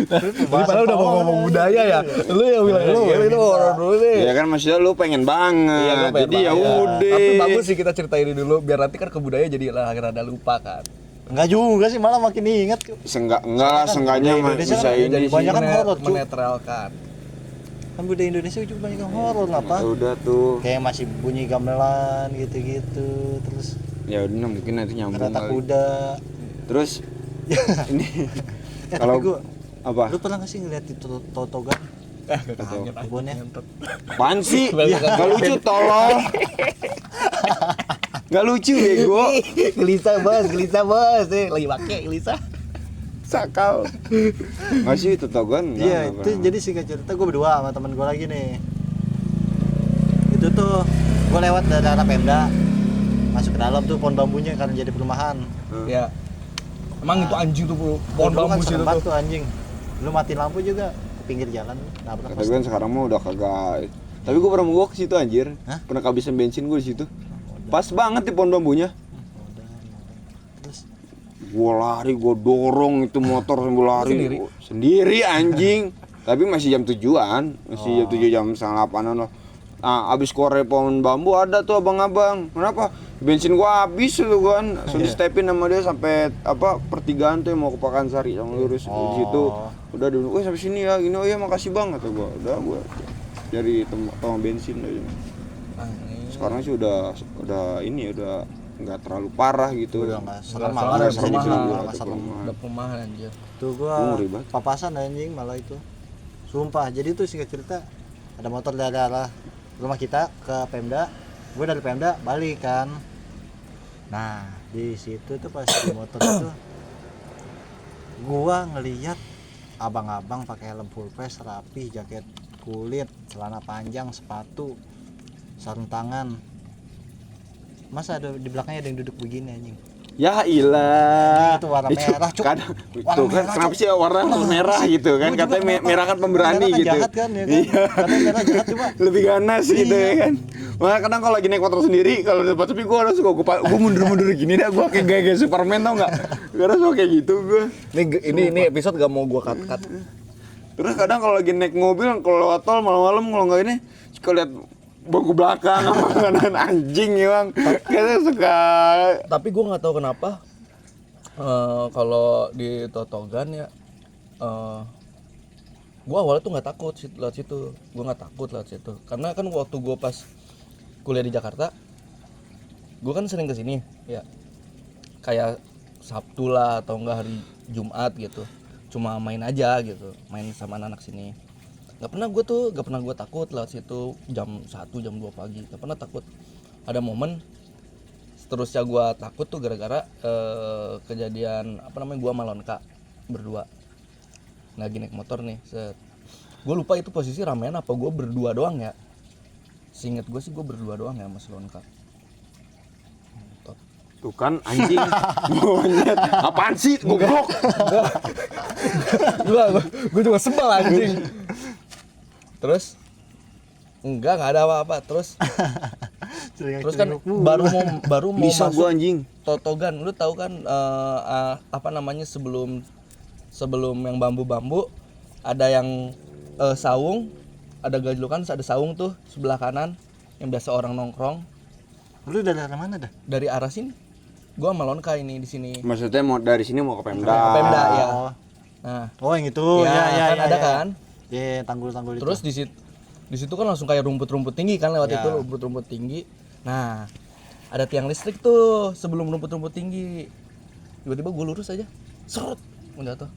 Jadi padahal udah mau ngomong budaya ya. Lu yang bilang lu orang dulu deh. Ya kan maksudnya lu pengen banget. Iya, gua pengen jadi ya banget. udah. Tapi bagus sih kita ceritain dulu biar nanti kan ke budaya jadi lah rada lupa kan. Enggak juga sih, malah makin inget. Enggak lah, seenggaknya Indonesia bisa kan ini jadi sih. banyak kan horor, Cuk. menetralkan. Kan budaya Indonesia juga banyak yang horor apa? Ya udah tuh. Kayak masih bunyi gamelan gitu-gitu, terus Ya udah mungkin nanti nyambung kereta kali. kuda. Terus ini Tapi kalau gua, apa? lu pernah nggak sih ngeliat di Totogan? Kebunnya? Apaan sih? Gak lucu tolol. Gak lucu bego. gelisah bos, lagi pakai gelisah. Sakau. Masih Totogan? Iya, itu jadi singkat cerita gue berdua sama teman gue lagi nih. Itu tuh gue lewat dari arah Pemda, masuk ke dalam tuh pohon bambunya karena jadi perumahan. Ya. Emang itu anjing tuh pohon Dulu kan bambu situ serem banget tuh. tuh anjing. Lu matiin lampu juga ke pinggir jalan, nabrak Kata gue sekarang mah udah kagak. Tapi gue pernah mogok ke situ anjir. Hah? Pernah kehabisan bensin gue di situ. Pas banget di pohon bambunya. Terus Gue lari, gue dorong itu motor sambil lari. Sendiri anjing. Tapi masih jam 7-an, masih jam 7 jam setengah 8-an lah. Nah, abis korek pohon bambu ada tuh abang-abang. Kenapa? Bensin gua habis tuh kan. Langsung di stepin sama dia sampai apa pertigaan tuh yang mau ke Pakansari sama lurus di situ. Udah dulu, sampai sini ya. Gini, oh iya makasih bang kata gua. Udah gua dari tong bensin aja. Sekarang sih udah ini udah nggak terlalu parah gitu. udah nggak serem Nggak malah serem, di sini perumahan. juga Udah nggak serem. perumahan. Udah perumahan anjir. Tuh gua Ngeri banget. papasan anjing malah itu. Sumpah, jadi tuh singkat cerita ada motor dari arah rumah kita ke Pemda, gue dari Pemda balik kan. Nah di situ tuh pas di motor itu gua ngeliat abang-abang pakai helm full face rapi, jaket kulit, celana panjang, sepatu, sarung tangan. Masa ada di belakangnya ada yang duduk begini anjing? Ya ilah. Itu warna merah, Cuk. Kadang Warna tuh kan merah, kenapa Cuk. sih warna merah gitu kan? Gua juga Katanya kenapa? merah kan pemberani Merah kan gitu. jahat kan ya kan? Iya. Katanya merah jahat coba. Lebih ganas gitu Iya. ya kan. Makanya kadang kalau lagi naik motor sendiri kalau di tempat sepi gue harus gue mundur-mundur gini dah gue kayak gaya Superman tau nggak? Karena suka kayak gitu gue. Ini episode gak mau gua cut. Terus kadang kalau lagi naik mobil kalau lewat tol malam-malam kalau nggak ini suka lihat bangku belakang sama kanan anjing ya bang. Kayaknya suka. Tapi gua nggak tahu kenapa kalau di Totogan ya gua awalnya tuh nggak takut lewat situ. Gua nggak takut lewat situ karena kan waktu gua pas kuliah di Jakarta gua kan sering kesini ya kayak Sabtu lah atau enggak hari Jumat gitu, cuma main aja gitu, main sama anak sini. Nggak pernah gue takut lewat situ jam 1 jam 2 pagi, nggak pernah takut. Ada momen seterusnya gue takut tuh gara-gara kejadian apa namanya, gue sama Lonka berdua lagi naik motor nih, gue lupa itu posisi ramean apa gue berdua doang ya. Seinget gue sih gue berdua doang ya sama si Lonka. Tuh kan anjing. Monyet. Apaan sih? Goblok. Gue juga sebel anjing. Terus enggak ada apa-apa. Terus kan baru mau Bisa masuk gua anjing. Totogan. Lu tahu kan apa namanya sebelum yang bambu-bambu ada yang saung, ada gajlukan, ada saung tuh sebelah kanan yang biasa orang nongkrong. Lu dari arah mana dah? Dari arah sini. Gua sama Lonka ini di sini. Maksudnya mau dari sini mau ke Pemda. Ke Pemda ya. Oh. Nah, Oh yang itu ya, kan ada kan. Iya, tanggul-tanggul itu. Terus di situ kan langsung kayak rumput-rumput tinggi kan lewat Ya. itu rumput-rumput tinggi. Nah, ada tiang listrik tuh sebelum rumput-rumput tinggi. Tiba-tiba gue lurus aja, serut, jatuh.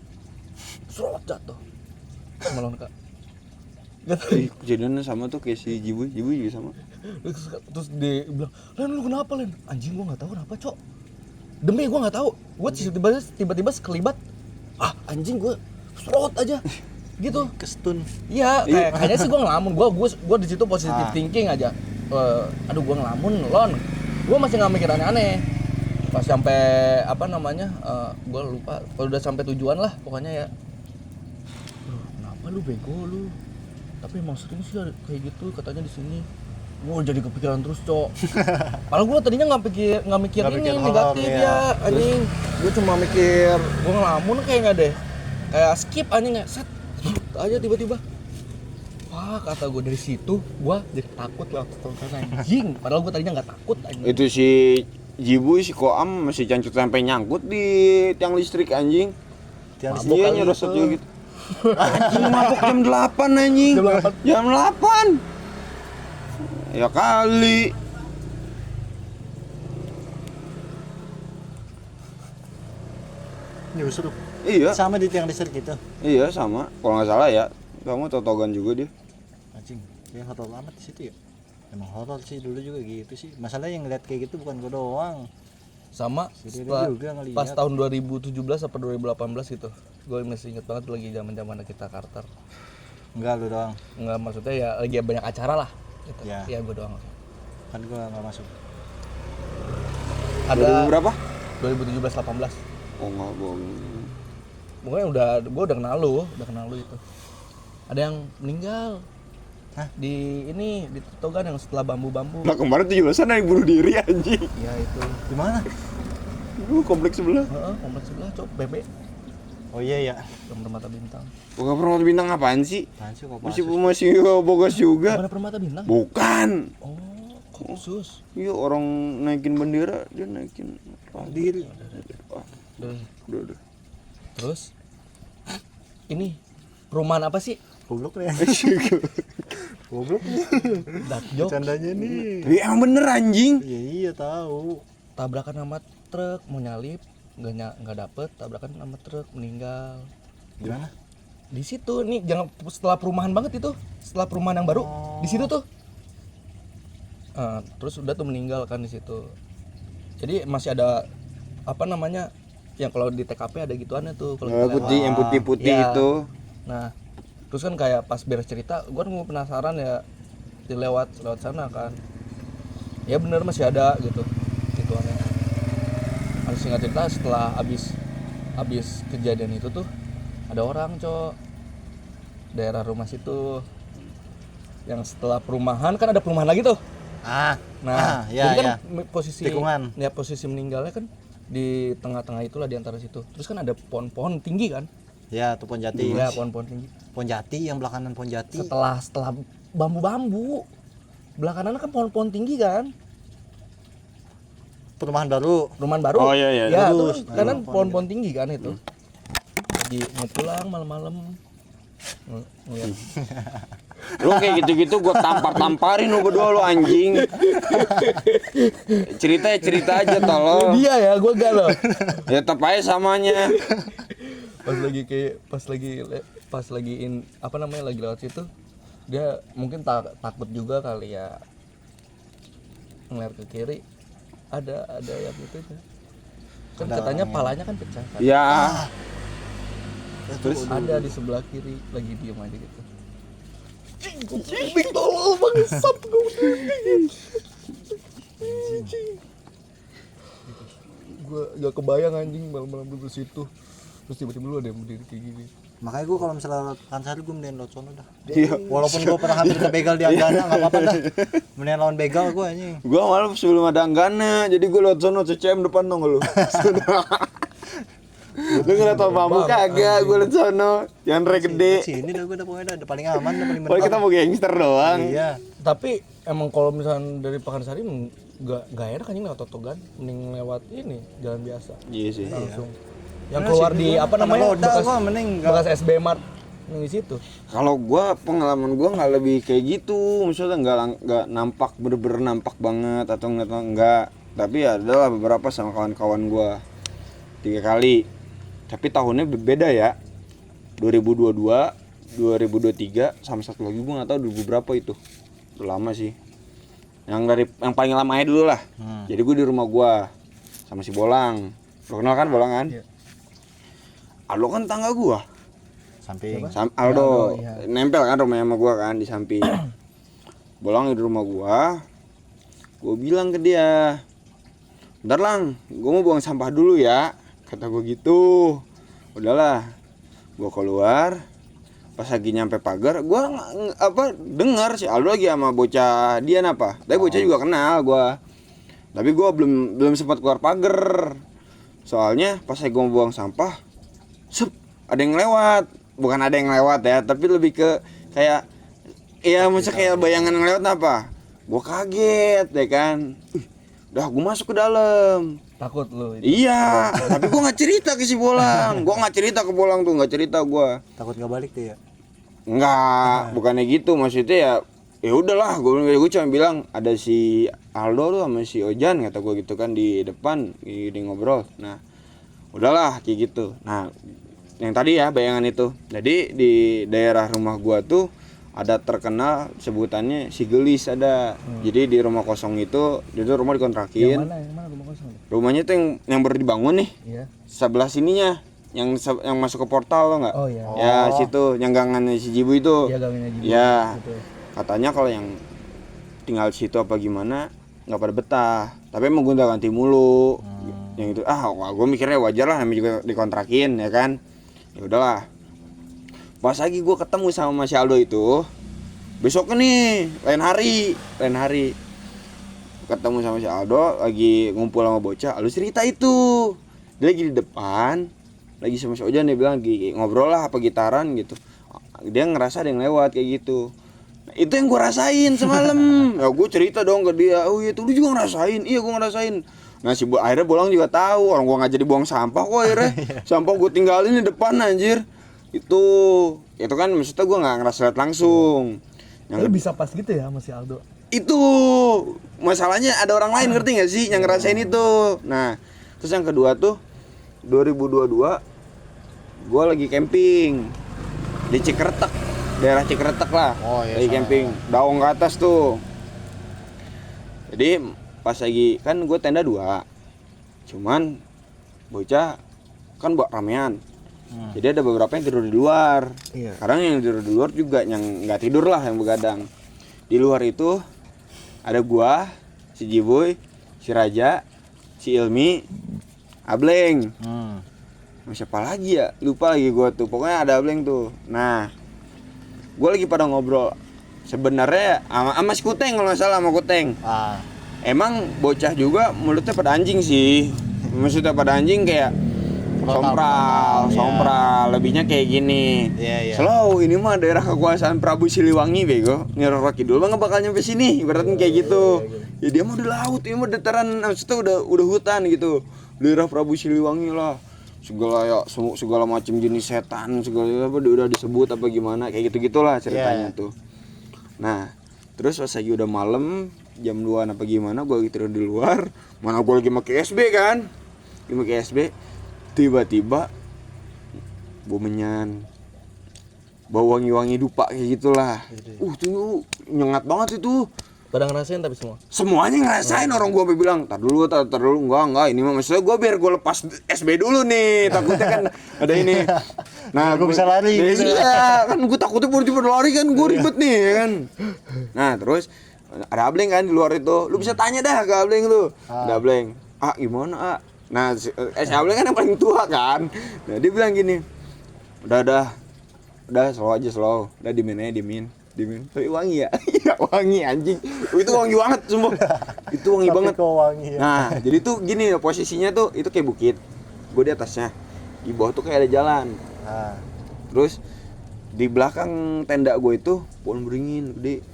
Serut jatuh. Sama Lonka. Ih, kejadiannya sama tuh kayak si Jibu juga sama. Terus dia bilang, "Len, lu kenapa, Len?" Anjing, gua enggak tahu kenapa, Cok. Demi gua enggak tahu. Gua tiba-tiba sekelibat. Ah, anjing gua serut aja. Gitu. Kestun. Iya, kayaknya sih gua ngelamun. Gua di situ positive thinking aja. Aduh, gua ngelamun, Lon. Gua masih nggak mikir aneh-aneh. Pas sampai apa namanya? Gua lupa. Kalau udah sampai tujuan lah pokoknya ya. Aduh, kenapa lu bego lu? Tapi emang sering sih kayak gitu katanya di sini. Gua jadi kepikiran terus, Cok. Padahal gua tadinya nggak mikir Nggak ini mikir horor, negatif ya. ya, anjing. Gua cuma mikir gua ngelamun kayaknya deh. Kayak skip anjing ya. Set aja tiba-tiba. Wah, kata gue dari situ gua jadi takut lah kan anjing. Padahal gua tadinya nggak takut anjing. Itu si Jibu si Koam masih cancut sampai nyangkut di tiang listrik anjing. Tiang Mabok Iya kali nyerosot itu. juga gitu. Anjing mabuk jam 8 anjing. Jam 8. Ya kali. Justru Iya, sama di tiang listrik gitu. iya sama. Kalau nggak salah ya. Kamu totogan juga dia. Anjing, dia horor amat di situ ya. Emang horor sih dulu juga gitu sih. Masalahnya yang ngeliat kayak gitu bukan gua doang. Sama Jadi setelah juga ngeliat. pas tahun 2017 apa 2018 gitu. Gue masih inget banget lagi zaman-zaman kita Carter. Enggak lu doang. Enggak, maksudnya ya lagi banyak acara lah gitu. Ya. Iya, gue doang. Kan gua nggak masuk. Ada berapa? 2017 18. Oh nggak bohong. Pokoknya gue udah kenal lu itu. Ada yang meninggal. Hah? Di ini di Totogan yang setelah bambu-bambu. Nah kemarin 17-an ada yang bunuh diri anjing. Iya itu. Di mana? Kompleks sebelah. Heeh, kompleks sebelah, Cok, BB. Oh iya ya. Permata Bintang. Bukan Permata Bintang apaan sih? Apaan sih kok Masih bogas juga. Mana Permata Bintang? Bukan. Oh, khusus. Iya orang naikin bendera dia naikin diri. Udah. Terus ini perumahan apa sih? Goblok ya. Goblok. Dark joke. Candanya nih. Tapi emang bener anjing. Iya iya tahu. Tabrakan sama truk mau nyalip nggak dapet, tabrakan sama truk meninggal. Di mana? Di situ nih, jangan setelah perumahan banget itu, setelah perumahan yang baru di situ tuh. Terus udah tuh meninggal kan di situ. Jadi masih ada apa namanya yang kalau di TKP ada gituannya tuh kalau kita Putih lewat. yang putih-putih Iya. itu. Nah terus kan kayak pas beres cerita gue kan penasaran ya lewat sana kan, ya bener masih ada gitu gituannya. Harus singkat cerita setelah abis kejadian itu tuh ada orang daerah rumah situ yang setelah perumahan kan ada perumahan lagi tuh. Nah, ya jadi kan ya. posisi Tikungan. ya posisi meninggalnya kan di tengah-tengah itulah di antara situ. Terus kan ada pohon-pohon tinggi kan? Ya, tuh Ponjati. Iya, pohon-pohon tinggi. Ponjati yang belakangan Ponjati. Setelah bambu-bambu. Belakangan kan pohon-pohon tinggi kan? Perumahan baru. Rumahan baru. Oh, iya, iya. Ya, Terus, itu kanan pohon-pohon tinggi kan itu. Lagi mau pulang malam-malam. Ngeliat. Lu kayak gitu-gitu gua tampar-tamparin lu berdua lu anjing. Cerita aja tolong. Dia ya, gua enggak loh. Ya tetap aja samanya. pas lagi apa namanya lagi lewat situ dia mungkin takut juga kali ya ngeliat ke kiri ada yang gitu kan katanya palanya kan pecah kan. Ya. Terus ada di sebelah kiri lagi diem aja gitu. Bing tolol bangsat gue gak kebayang anjing malam-malam dulu situ. Terus tiba-tiba lu ada yang berdiri kayak gini. Makanya gue kalau misalnya lewat Kansari gue mending lewat sono dah. Iya. Walaupun gue pernah hampir ke begal di Anggana enggak apa-apa dah. Mending lawan begal gue anjing. Gua malah sebelum ada Anggana, jadi gua lewat sono CCM depan dong lu. Lu ngeliat tol bambu kagak, gua lewat sono, yang re gede. Sini dah gue udah pokoknya udah paling aman, udah paling Pokoknya kita mau gangster doang. Iya. Tapi emang kalau misalnya dari Pakansari nggak enak anjing lewat Totogan, mending lewat ini jalan biasa Iya sih. langsung. Yang keluar di apa namanya Gua mending enggak. bekas SB Mart yang di situ. Kalau gua pengalaman gua nggak lebih kayak gitu, maksudnya nggak nampak bener-bener nampak banget atau enggak. Tapi ya adalah beberapa sama kawan-kawan gua 3 kali. Tapi tahunnya beda ya. 2022, 2023 sama satu lagi gua nggak tahu 2000 berapa itu. Udah lama sih. Yang paling lama aja dulu lah. Jadi gua di rumah gua sama si Bolang. Lo kenal kan Bolang kan? Iya. Aldo kan tangga gua. Samping. Aldo iya. nempel kan rumahnya sama gua kan di samping. Bolang di rumah gua bilang ke dia, bentar Lang, gua mau buang sampah dulu ya, kata gua gitu. Udahlah, gua keluar, pas lagi nyampe pagar, gua dengar si Aldo lagi sama bocah dia apa, tapi bocah juga kenal gua, tapi gua belum sempat keluar pagar, soalnya pas lagi gua mau buang sampah, ada yang lewat, bukan ada yang lewat ya, tapi lebih ke kayak ya masa kayak bayangan yang lewat apa? Gua kaget ya kan. Dah gue masuk ke dalam. Takut lu itu. Iya, tapi gue nggak cerita ke si Bolang. Gue nggak cerita ke Bolang tuh, nggak cerita gue. Takut nggak balik tuh ya. Enggak, bukannya gitu. Maksudnya ya udahlah. Gue cuma bilang ada si Aldo tuh sama si Ojan kata gue gitu kan di depan di ngobrol. Nah, udahlah kayak gitu. Nah, yang tadi ya bayangan itu. Jadi di daerah rumah gue tuh ada terkenal sebutannya si Gelis ada. Jadi di rumah kosong itu rumah dikontrakin. Yang mana rumah kosong? Rumahnya tuh yang baru dibangun nih. Iya. Sebelah sininya yang masuk ke portal lo nggak? Oh iya. Ya situ yang gangannya si Jibu itu. Iya, gangannya Jibu. Ya. Gitu. Katanya kalau yang tinggal di situ apa gimana nggak pada betah. Tapi emang gue udah ganti mulu. Yang itu gue mikirnya wajar lah namanya juga dikontrakin ya kan. Ya udahlah. Pas lagi gue ketemu sama Mas Aldo itu besoknya nih lain hari ketemu sama si Aldo lagi ngumpul sama bocah. Aldo cerita itu dia lagi di depan lagi sama si Ojan, dia bilang lagi ngobrol lah apa gitaran gitu, dia ngerasa ada yang lewat kayak gitu. Nah, itu yang gue rasain semalam. Ya gue cerita dong ke dia, oh iya tuh lu juga ngerasain. Iya gue ngerasain. Nah si akhirnya Bolang juga tahu orang gue nggak jadi buang sampah kok akhirnya. Sampah gue tinggalin di depan anjir. Itu kan maksudnya gue nggak ngerasa lihat langsung. Lu bisa pas gitu ya sama si Aldo. Itu masalahnya ada orang lain, ngerti nggak sih yang ngerasain itu. Nah terus yang kedua tuh 2022 gue lagi camping di Cikeretek, daerah Cikeretek lah. Lagi camping Daung ke atas tuh. Jadi pas lagi kan gue tenda 2, cuman bocah kan buat ramean. Jadi ada beberapa yang tidur di luar. Iya. Kadang yang tidur di luar juga yang nggak tidur lah, yang begadang. Di luar itu ada gua, si Jiboy, si Raja, si Ilmi, Ableng. Siapa lagi ya? Lupa lagi gua tuh. Pokoknya ada Ableng tuh. Nah, gua lagi pada ngobrol. Sebenarnya sama si Kuteng kalau nggak salah, sama Kuteng. Emang bocah juga mulutnya pada anjing sih. Maksudnya pada anjing kayak sompral, lebihnya kayak gini. Iya. Slow, ini mah daerah kekuasaan Prabu Siliwangi bego. Nyi Roro Kidul mah nggak bakal nyampe sini, ibaratnya kayak gitu. Ya dia mah di laut, ini mah dataran, maksudnya udah hutan gitu. Daerah Prabu Siliwangi lah. Segala macam jenis setan, segala apa udah disebut apa gimana, kayak gitu-gitulah ceritanya tuh. Nah, terus pas lagi udah malam, jam 2 apa gimana, gua lagi tidur di luar. Mana gua lagi pakai SB kan? Lagi pakai SB. Tiba-tiba bau menyan, bau wangi-wangi dupa kayak gitulah. Tuh nyengat banget itu. Pada ngerasain tapi semua. Semuanya ngerasain. Orang gua bilang, tar dulu enggak, ini mah maksudnya gua biar gua lepas SB dulu nih, takutnya kan ada ini. Nah, gua bisa lari gitu. Iya, kan gua takutnya tiba-tiba lari kan, gua ribet nih ya kan. Nah, terus ada Ableng kan di luar itu. Lu bisa tanya dah ke Ableng tuh. Ada Ableng. Gimana, Nah, si Ableng kan yang paling tua kan. Nah, dia bilang gini. Udah slow. Udah diemin. Tapi wangi ya? Iya, wangi anjing. Itu wangi banget semua. Itu wangi banget. Wangi, ya. Nah, jadi tuh gini posisinya tuh itu kayak bukit. Gue di atasnya. Di bawah tuh kayak ada jalan. Terus di belakang tenda gue itu pohon beringin gede.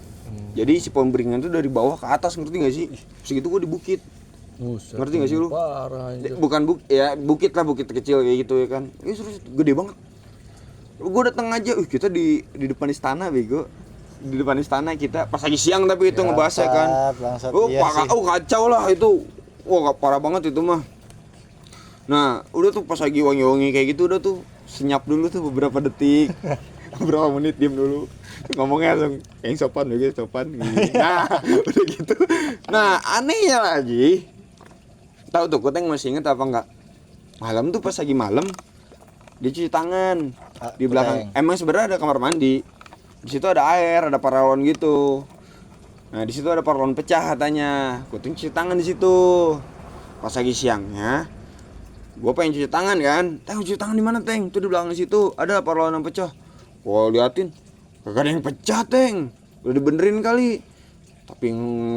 Jadi si pohon beringin tuh dari bawah ke atas, ngerti gak sih? Segitu gue di bukit. Ngerti gak sih lu? Parah anjir. Bukan bukit lah, bukit kecil kayak gitu ya kan. Ini terus gede banget. Gue datang aja, kita di depan istana bego. Di depan istana kita pas lagi siang tapi itu ngebahasnya kan. Kacau lah itu. Wah, parah banget itu mah. Nah, udah tuh pas lagi wangi-wangi kayak gitu udah tuh senyap dulu tuh beberapa detik. Beberapa menit diem dulu. Ngomongnya langsung yang sopan begitu, sopan. Nah, udah gitu. Nah, anehnya lagi. Tahu tuh, Kuteng masih inget apa enggak? Malam tuh pas lagi malam dia cuci tangan di belakang. Emang sebenarnya ada kamar mandi. Di situ ada air, ada paralon gitu. Nah, di situ ada paralon pecah katanya. Kuteng cuci tangan di situ. Pas lagi siangnya, gua pengen cuci tangan kan. Teng, cuci tangan di mana, Teng? Tuh di belakang situ ada paralon yang pecah. Gua liatin, kagak ada yang pecah, Teng. Udah dibenerin kali. Tapi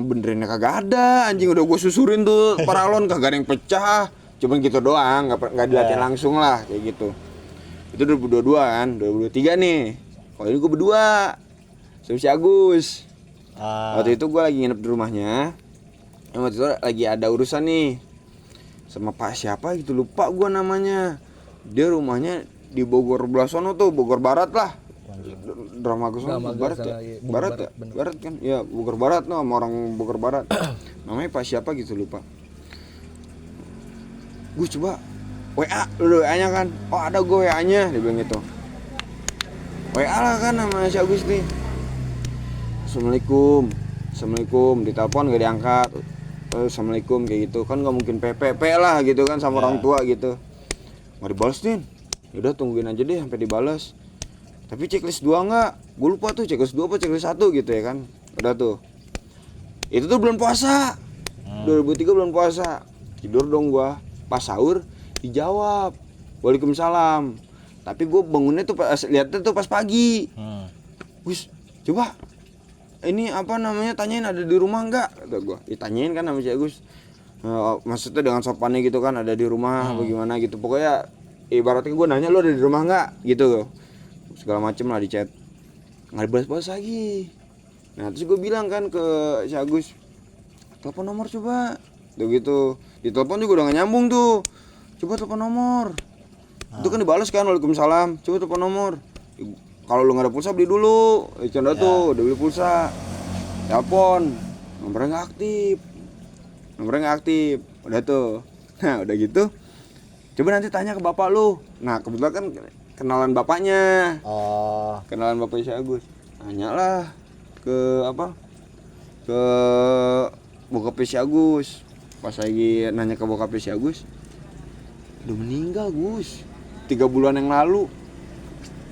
benerinnya kagak ada, anjing udah gue susurin tuh paralon kagak ada yang pecah. Cuman gitu doang, nggak dilatih langsung lah kayak gitu. Itu 2022 kan, 2023 nih. Kalau ini gue berdua sama si Agus. Waktu itu gue lagi nginep di rumahnya. waktu itu lagi ada urusan nih sama Pak siapa gitu, lupa gua namanya. Dia rumahnya di Bogor belah sono tuh, Bogor Barat lah. Dramaga sono Barat ya? Barat ya? Barat kan? Ya Bogor Barat tuh, sama orang Bogor Barat. Namanya Pak siapa gitu, lupa. Gue coba WA, lu WA nya kan? Oh ada gue WA nya, dia bilang gitu. WA lah kan sama si Agus nih. Assalamualaikum, ditelepon gak diangkat. Assalamualaikum kayak gitu, kan gak mungkin PPP lah gitu kan sama orang tua gitu. Gak dibalas nih. Yaudah tungguin aja deh sampai dibalas. Tapi checklist 2 enggak? Gue lupa tuh checklist 2 apa checklist 1 gitu ya kan. Udah tuh. Itu tuh bulan puasa. 2003 bulan puasa. Tidur dong gua. Pas sahur dijawab. Waalaikumsalam. Tapi gue bangunnya tuh pas lihatnya tuh pas pagi. Wis, coba ini apa namanya, tanyain ada di rumah enggak? Kata gua. Ditanyain kan sama si Agus. Maksudnya dengan sopannya gitu kan, ada di rumah apa gimana gitu. Pokoknya ibaratnya gue nanya, lu ada di rumah enggak? Gitu. Segala macem lah di chat, nggak dibalas-balas lagi. Nah terus gue bilang kan ke si Agus, telepon nomor coba, tuh gitu. Di telepon juga udah nggak nyambung tuh, coba telepon nomor. Itu kan dibalas kan, waalaikumsalam, coba telepon nomor. Kalau lu nggak ada pulsa beli dulu, canda tuh, udah beli pulsa. Telepon, nomornya nggak aktif, udah tuh. Nah udah gitu, coba nanti tanya ke bapak lu. Nah kebetulan kan kenalan bapaknya. Kenalan bapaknya si Agus. Tanyalah ke bokapnya si Agus. Pas lagi nanya ke bokapnya si Agus, udah meninggal Gus 3 bulan yang lalu.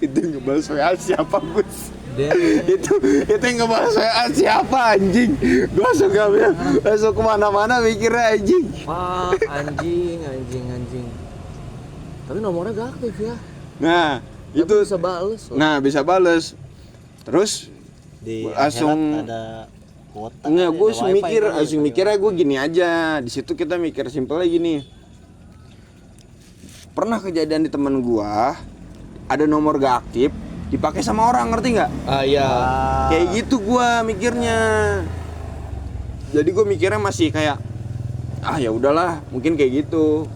Itu yang ngebales WA siapa Gus? itu yang ngebales WA siapa anjing? Gua suka masuk kemana-mana mikirnya anjing. Wah, anjing. Tapi nomornya gak aktif ya. Nah, tapi itu bisa bales. Nah, bisa bales. Terus Di langsung ada kuota. enggak, gue langsung mikirnya gue gini aja. Di situ kita mikir simpelnya gini. Pernah kejadian di temen gua, ada nomor gak aktif, dipakai sama orang, ngerti nggak? Iya. Kayak gitu gua mikirnya. Jadi gue mikirnya masih kayak, ya udahlah, mungkin kayak gitu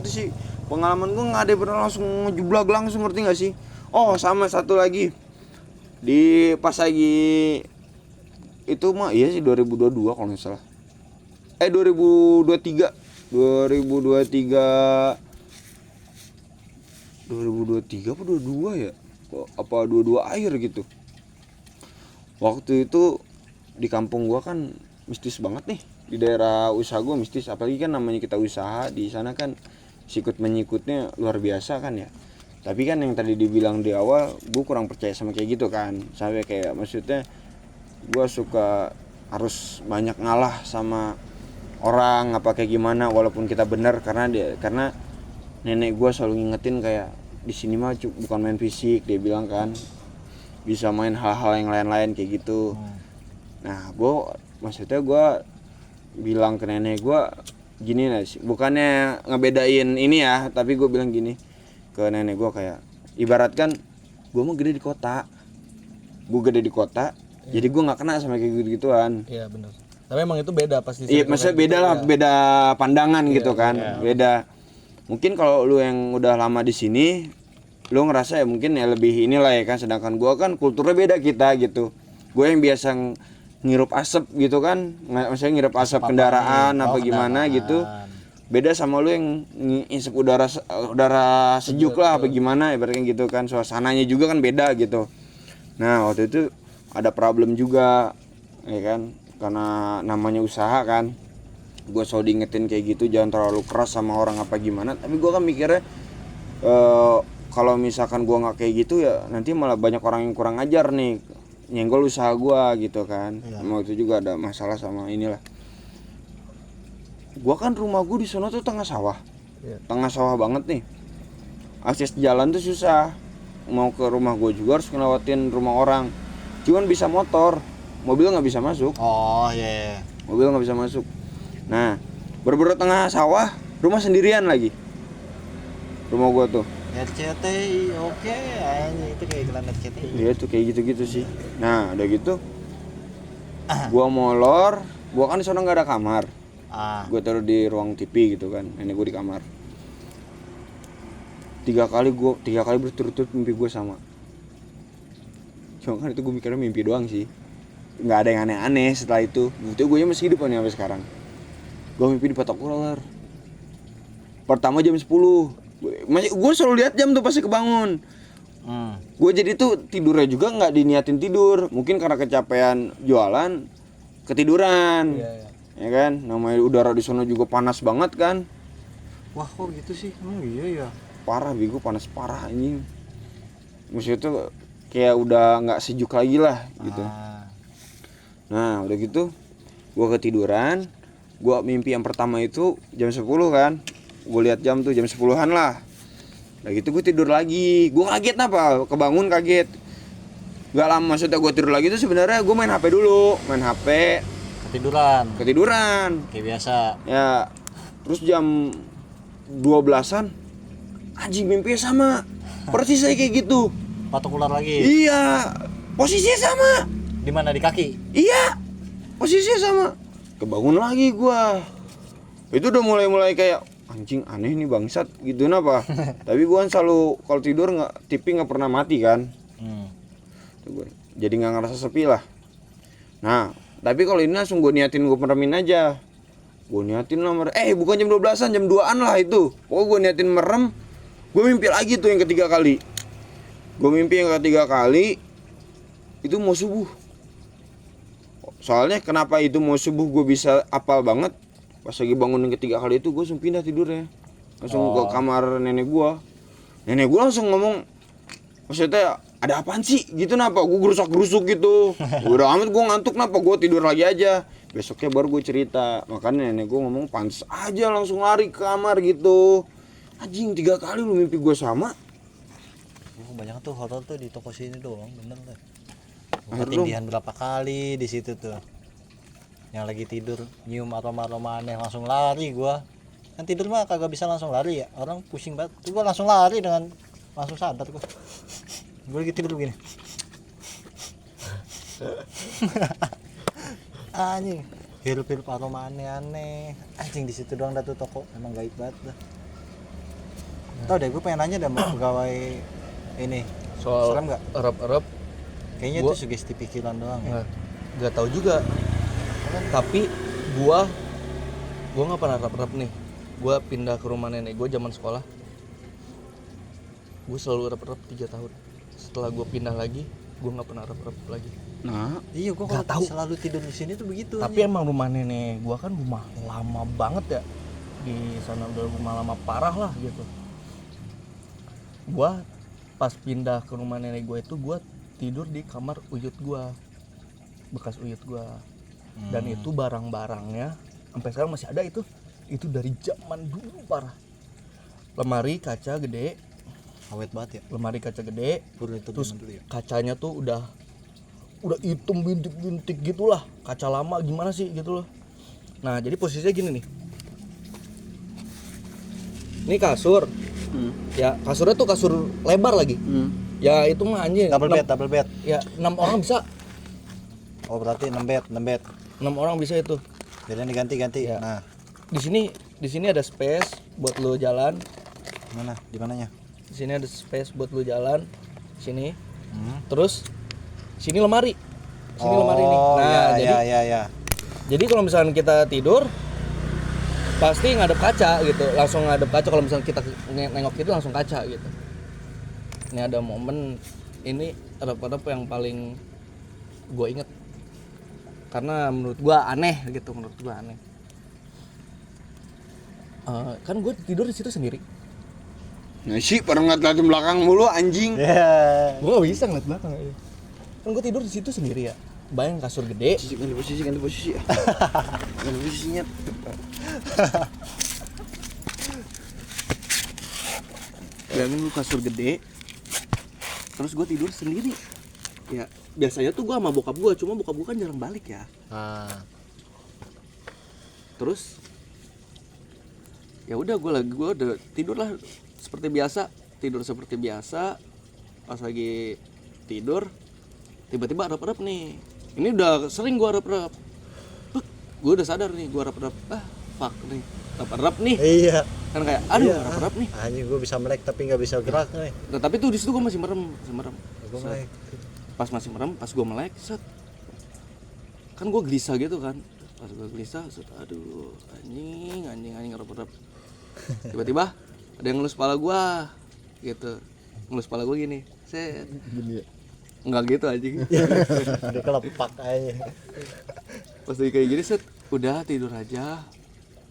sih. Pengalaman gue nggak ada yang pernah langsung ngejublag langsung, ngerti nggak sih? Oh sama satu lagi, di pas lagi itu mah iya sih 2022 kalau nggak salah. 2023 apa 22 ya? Apa 22 akhir gitu. Waktu itu di kampung gua kan mistis banget nih. Di daerah usaha gua mistis, apalagi kan namanya kita usaha di sana kan sikut menyikutnya luar biasa kan ya. Tapi kan yang tadi dibilang di awal, gue kurang percaya sama kayak gitu kan. Sampai kayak maksudnya gue suka harus banyak ngalah sama orang apa kayak gimana walaupun kita benar, karena nenek gue selalu ngingetin kayak di sini mah bukan main fisik, dia bilang kan. Bisa main hal-hal yang lain-lain kayak gitu. Nah, maksudnya gue bilang ke nenek gue gini lah, bukannya ngebedain ini ya, tapi gue bilang gini ke nenek gue kayak, ibaratkan gue mau gede di kota, jadi gue nggak kena sama kayak gitu-gituan. Iya benar. Tapi emang itu beda pasti. Iya, maksudnya beda lah, beda pandangan gitu kan, beda. Mungkin kalau lu yang udah lama di sini, lu ngerasa ya mungkin ya lebih inilah ya kan, sedangkan gue kan kulturnya beda kita gitu. Gue yang biasa ngirup asap gitu kan, maksudnya ngirup asap kendaraan apa gimana gitu. Beda sama lu yang ngisep udara sejuk lah apa gimana, ibaratnya gitu kan, suasananya juga kan beda gitu. Nah waktu itu ada problem juga ya kan, karena namanya usaha kan. Gue selalu diingetin kayak gitu, jangan terlalu keras sama orang apa gimana. Tapi gue kan mikirnya kalau misalkan gue nggak kayak gitu ya nanti malah banyak orang yang kurang ajar nih, nyenggol usaha gua gitu kan. Mau itu juga ada masalah sama inilah. Gua kan rumah gua di sana tuh tengah sawah. Tengah sawah banget nih. Akses jalan tuh susah. Mau ke rumah gua juga harus ngelewatin rumah orang. Cuman bisa motor, mobil nggak bisa masuk. Oh iya. Mobil nggak bisa masuk. Nah, bener-bener tengah sawah, rumah sendirian lagi. Rumah gua tuh. RCTI oke, itu kayak iklan RCTI. Iya tuh kayak gitu-gitu sih. Nah udah gitu, gua molor, gua kan di sana nggak ada kamar. Gue taruh di ruang TV gitu kan, nenek gue di kamar. 3 kali berturut-turut mimpi gue sama. Cuma kan itu gue mikirnya mimpi doang sih, nggak ada yang aneh-aneh. Setelah itu bukti gue masih hidup nih sampai sekarang. Gue mimpi dipatok ular. Pertama jam 10. Gue selalu lihat jam tuh pasti kebangun. Gue jadi tuh tidurnya juga nggak diniatin tidur, mungkin karena kecapean jualan ketiduran. Ya kan, namanya udara di sana juga panas banget kan. Wah kok gitu sih, emang iya ya. Parah bego, panas parah anjing. Maksudnya tuh kayak udah nggak sejuk lagi lah gitu. Nah udah gitu gue ketiduran. Gue mimpi yang pertama itu jam 10 kan. Gue lihat jam tuh jam 10-an lah. Udah gitu gue tidur lagi. Gue kaget apa? Kebangun kaget. Gak lama maksudnya gue tidur lagi tuh sebenarnya gue main HP dulu. Main HP. Ketiduran. Kayak biasa. Ya. Terus jam 12-an anjing mimpinya sama. Persis saya kayak gitu. Patok ular lagi. Iya. Posisinya sama. Di mana, di kaki? Iya. Posisinya sama. Kebangun lagi gua. Itu udah mulai kayak anjing aneh nih bangsat gitu apa. Tapi gua kan selalu kalau tidur TV nggak pernah mati kan. Jadi nggak ngerasa sepi lah. Nah, tapi kalau ini langsung gue niatin gue meremin aja. Gue niatin lah bukan jam 12-an, jam 2-an lah itu. Pokoknya gue niatin merem. Gue mimpi lagi tuh yang ketiga kali. Gue mimpi yang ketiga kali itu mau subuh. Soalnya kenapa itu mau subuh gue bisa apal banget. Pas lagi bangun yang ketiga kali itu gue langsung pindah tidurnya. Langsung ke kamar nenek gue. Nenek gue langsung ngomong, maksudnya ada apaan sih gitu, napa gue gerusak-gerusuk gitu. Udah amat gue ngantuk, napa gue tidur lagi aja. Besoknya baru gue cerita. Makanya nenek gue ngomong pantes aja langsung lari ke kamar gitu. Anjing 3 kali lu mimpi gue sama. Banyak tuh horor tuh di toko sini doang, bener tuh. Akhir Ketindihan berapa kali di situ tuh. Yang lagi tidur nyium aroma aneh langsung lari gua. Kan tidur mah kagak bisa langsung lari ya. Orang pusing banget. Tuh gua langsung lari dengan langsung sadar gua. Gua lagi tidur begini. Anjing, hirup-hirup aroma aneh-aneh. Anjing di situ doang dah tuh toko. Emang gaib banget dah. Tau deh, gue pengen nanya dah mau pegawai ini. Soal serem nggak? Erep-erep Kayaknya Gua- itu sugesti pikiran doang ya. nggak tahu juga. Tapi gua nggak pernah rep-rep nih. Gua pindah ke rumah nenek gua zaman sekolah. Gua selalu rep-rep 3 tahun. Setelah gua pindah lagi, gua nggak pernah rep-rep lagi. Nah, Iya, gua Nggak kalau tahu. selalu tidur di sini tuh begitu. Tapi emang rumah nenek gua kan rumah lama banget ya. Di sana udah rumah lama parah lah gitu. Gua pas pindah ke rumah nenek gua itu gua tidur di kamar uyut gua. Bekas uyut gua. Dan itu barang-barangnya sampai sekarang masih ada itu. Itu dari zaman dulu parah. Lemari kaca gede, awet banget ya. lemari kaca gede. Pur itu Terus zaman dulu ya. kacanya tuh udah hitam bintik-bintik gitulah, kaca lama gimana sih gitu loh. Nah jadi posisinya gini nih, ini kasur, ya kasurnya tuh kasur lebar lagi, ya itu mah anjing. Double bed. Ya 6 orang bisa, Oh, berarti 6 bed. 6 orang bisa itu. Jadi diganti-ganti. Ya. Nah, Di sini ada space buat lo jalan, mana? Di mananya? di sini ada space buat lo jalan, sini, terus sini lemari, lemari nih. Nah ya. Jadi kalau misalnya kita tidur pasti ngadep kaca gitu, langsung ngadep kaca. Kalau misalnya kita nengok itu langsung kaca gitu. Ini ada momen ini rep-rep yang paling gue inget karena menurut gue aneh gitu, kan gue tidur di situ sendiri. nah sih pada ngeliat belakang mulu anjing. Ya. Gue gak bisa ngeliat belakang aja. Kan gue tidur di situ sendiri ya. Bayang kasur gede. Ganti posisi. Ganti posisinya. Bayangin lu kasur gede. Terus gue tidur sendiri. Ya biasanya tuh gue sama bokap gue, cuma bokap gue kan jarang balik ya. Nah, Terus ya udah gue udah tidur lah seperti biasa. Pas lagi tidur tiba-tiba rep-rep nih. Ini udah sering gue rep-rep. Gue udah sadar nih gue rep-rep. fuck nih, rep nih. Iya. Kan kayak aduh Iya. rep nih. Anjing gue bisa melek tapi nggak bisa gerak nih. Nah, tapi tuh di situ gue masih merem. Gue melek. Pas masih merem, pas gue melek, set. Kan gue gelisah gitu kan. Pas gue gelisah, set, aduh, anjing rep. Tiba-tiba ada yang ngelus kepala gue, gitu. Ngelus kepala gue gini, set. Gini ya. Enggak gitu anjing. Dia kelepak aja. Pas lagi kayak gini, set, udah tidur aja.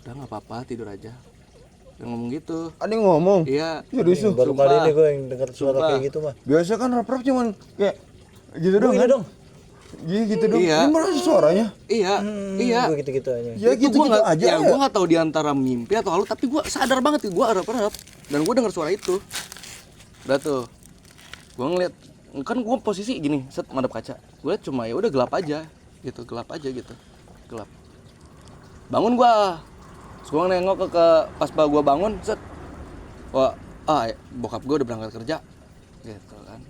Udah nggak apa-apa, tidur aja. Dia ngomong gitu. Ada yang ngomong? Iya. Serius lu? Baru Sumpah. kali ini gue yang dengar suara Sumpah. kayak gitu mah. Biasa kan rap-rap cuman kayak gitu dong Gini kan? dong. Gitu dong. Iya. Ini malah suaranya. Iya. Iya. Gue gitu-gitu aja. Ya Itu gitu-gitu gua nggak- aja ya, ya. gue nggak tahu di antara mimpi atau halu, tapi gue sadar banget gue arep dan gue dengar suara itu. Udah tuh, gue ngeliat, kan gue posisi gini, set ngadep kaca, gue liat cuma ya udah gelap aja gitu, gelap. Bangun gue, terus gue nengok ke pas gue bangun, set, wah, bokap gue udah berangkat kerja, gitu kan.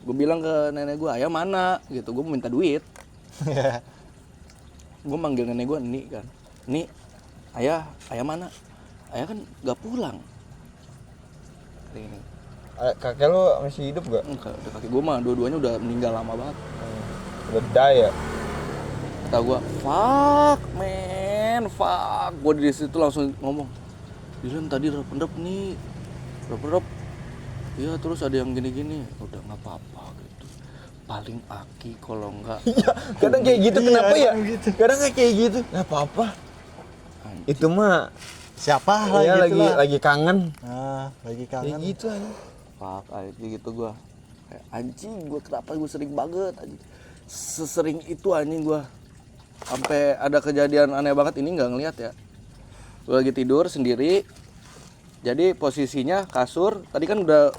Gue bilang ke nenek gue, ayah mana, gitu, gue mau minta duit. Gue manggil nenek gue Nik kan, Nik, ayah mana? Ayah kan gak pulang. Kayak gini. Kakek lu masih hidup gak? Enggak, udah kaki gue mah dua-duanya udah meninggal lama banget. Udah die ya? Kata gue, fuck. Gue di situ langsung ngomong, Dilan tadi rep nih, rep. Iya terus ada yang gini-gini, udah nggak apa-apa gitu. Paling aki kalau enggak. Kadang kayak gitu, Iya, kenapa ya? emang gitu. Kadang kayak gitu. Nggak apa-apa. Itu mah Siapa lah ya gitu lah. lagi kangen. Nah, lagi Kayak kangen. gitu aja. Fuck, gitu gue. Kayak anjing, gue kenapa gue sering banget anjing. Sesering itu anjing gue. Sampai ada kejadian aneh banget ini nggak ngeliat ya. Gue lagi tidur sendiri. Jadi posisinya kasur, tadi kan udah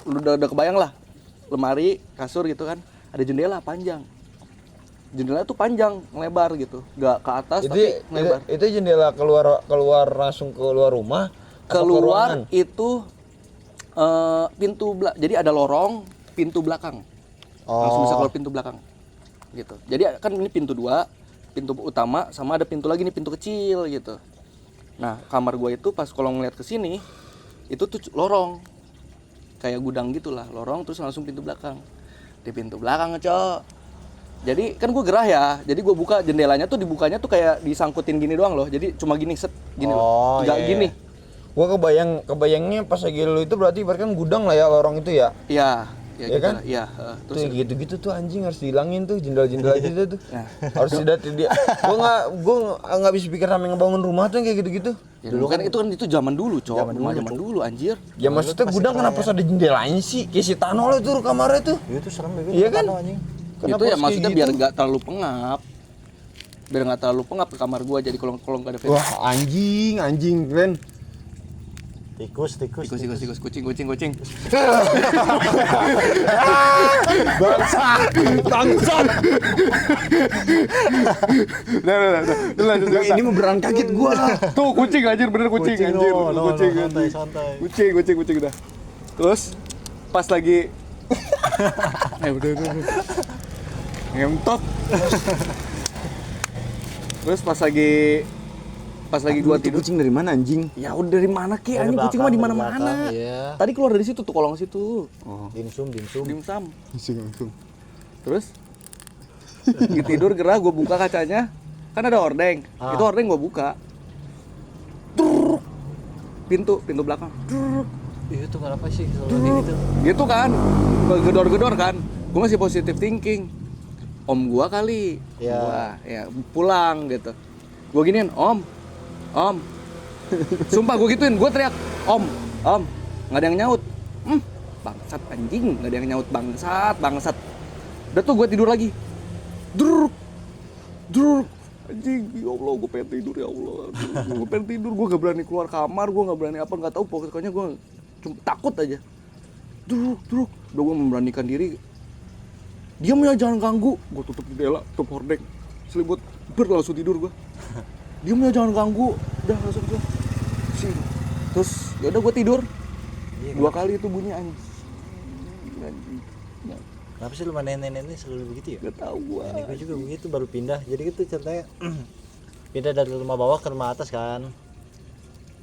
kebayang lah. Lemari, kasur gitu kan. Ada jendela panjang. Jendela tuh panjang, lebar gitu. Nggak ke atas tapi lebar. Itu jendela keluar langsung keluar rumah. atau ke ruangan? Keluar itu jadi ada lorong pintu belakang. Langsung bisa keluar pintu belakang gitu. Jadi kan ini pintu 2, pintu utama sama ada pintu lagi nih, pintu kecil gitu. Nah kamar gue itu pas kalau ngeliat ke sini itu tuh lorong kayak gudang gitulah, lorong terus langsung pintu belakang. Di pintu belakang cok, jadi kan gue gerah ya, jadi gue buka jendelanya tuh, dibukanya tuh kayak disangkutin gini doang loh, jadi cuma gini set gini loh, nggak iya. gini. Gua kebayangnya pas lagi lu itu berarti ibarat kan gudang lah ya lorong itu ya. Iya, ya Iya gitu kan? lah. Iya, Terus gitu-gitu tuh anjing harus dihilangin tuh jendela-jendela gitu tuh. Nah. Harus dia. Gua nggak bisa pikir sampai ngebangun rumah tuh yang kayak gitu-gitu. Ya, dulu kan itu zaman dulu cok, zaman dulu anjir. Ya maksudnya gudang kenapa harus ada jendelanya sih? Kayak si Tano itu kamarnya tuh. Itu serem ya. Iya kan? Anjing. Kenapa Itu ya harus maksudnya kayak biar gitu? nggak terlalu pengap. Biar nggak terlalu pengap ke kamar gua, jadi kalau nggak ada ventilasi. Wah anjing Glenn. Tikus. Tikus, kucing. Bangsat. Nah. Ini mau beran kaget gua. Tuh kucing anjir, bener kucing anjir. Kucing. santai. Kucing udah. Terus pas lagi udah. Ngentot. Terus pas lagi gua tidur. Kucing dari mana anjing? Ya udah dari mana ki? Dari Anjing kucing mah di belakang, mana-mana. iya. Tadi keluar dari situ tuh, kolong situ. Oh, Dimsum. Dimsum. kucing langsung. Terus lagi tidur gerah, gue buka kacanya, kan ada hordeng. Itu hordeng gue buka. Truk. Pintu belakang. Truk. Itu kenapa sih kalau kayak gitu? Gitu kan, gedor-gedor kan. Gue masih positive thinking. Om gua kali, Ya. gua ya pulang gitu. Gue giniin, om. Sumpah gue gituin, gue teriak, om, nggak ada yang nyaut. Bangsat anjing, nggak ada yang nyaut, bangsat. Udah tuh gue tidur lagi. Druk. Anjing, ya Allah, gue pengen tidur ya Allah. Gue pengen tidur, gue gak berani keluar kamar, gue gak berani apa, nggak tahu pokoknya gue cuma takut aja. Druk. Udah gue memberanikan diri. Diam ya, jangan ganggu. Gue tutup jendela, tutup hordeng, selimut, langsung tidur gue. Diam ya, jangan ganggu. Udah langsung gue. Terus ya udah gue tidur. Iya, 2 kali itu bunyi anjing. Kenapa sih lu sama nenek ini selalu begitu ya? Gak tau gue. Nenek gue juga begitu, baru pindah. Jadi gitu ceritanya pindah dari rumah bawah ke rumah atas kan.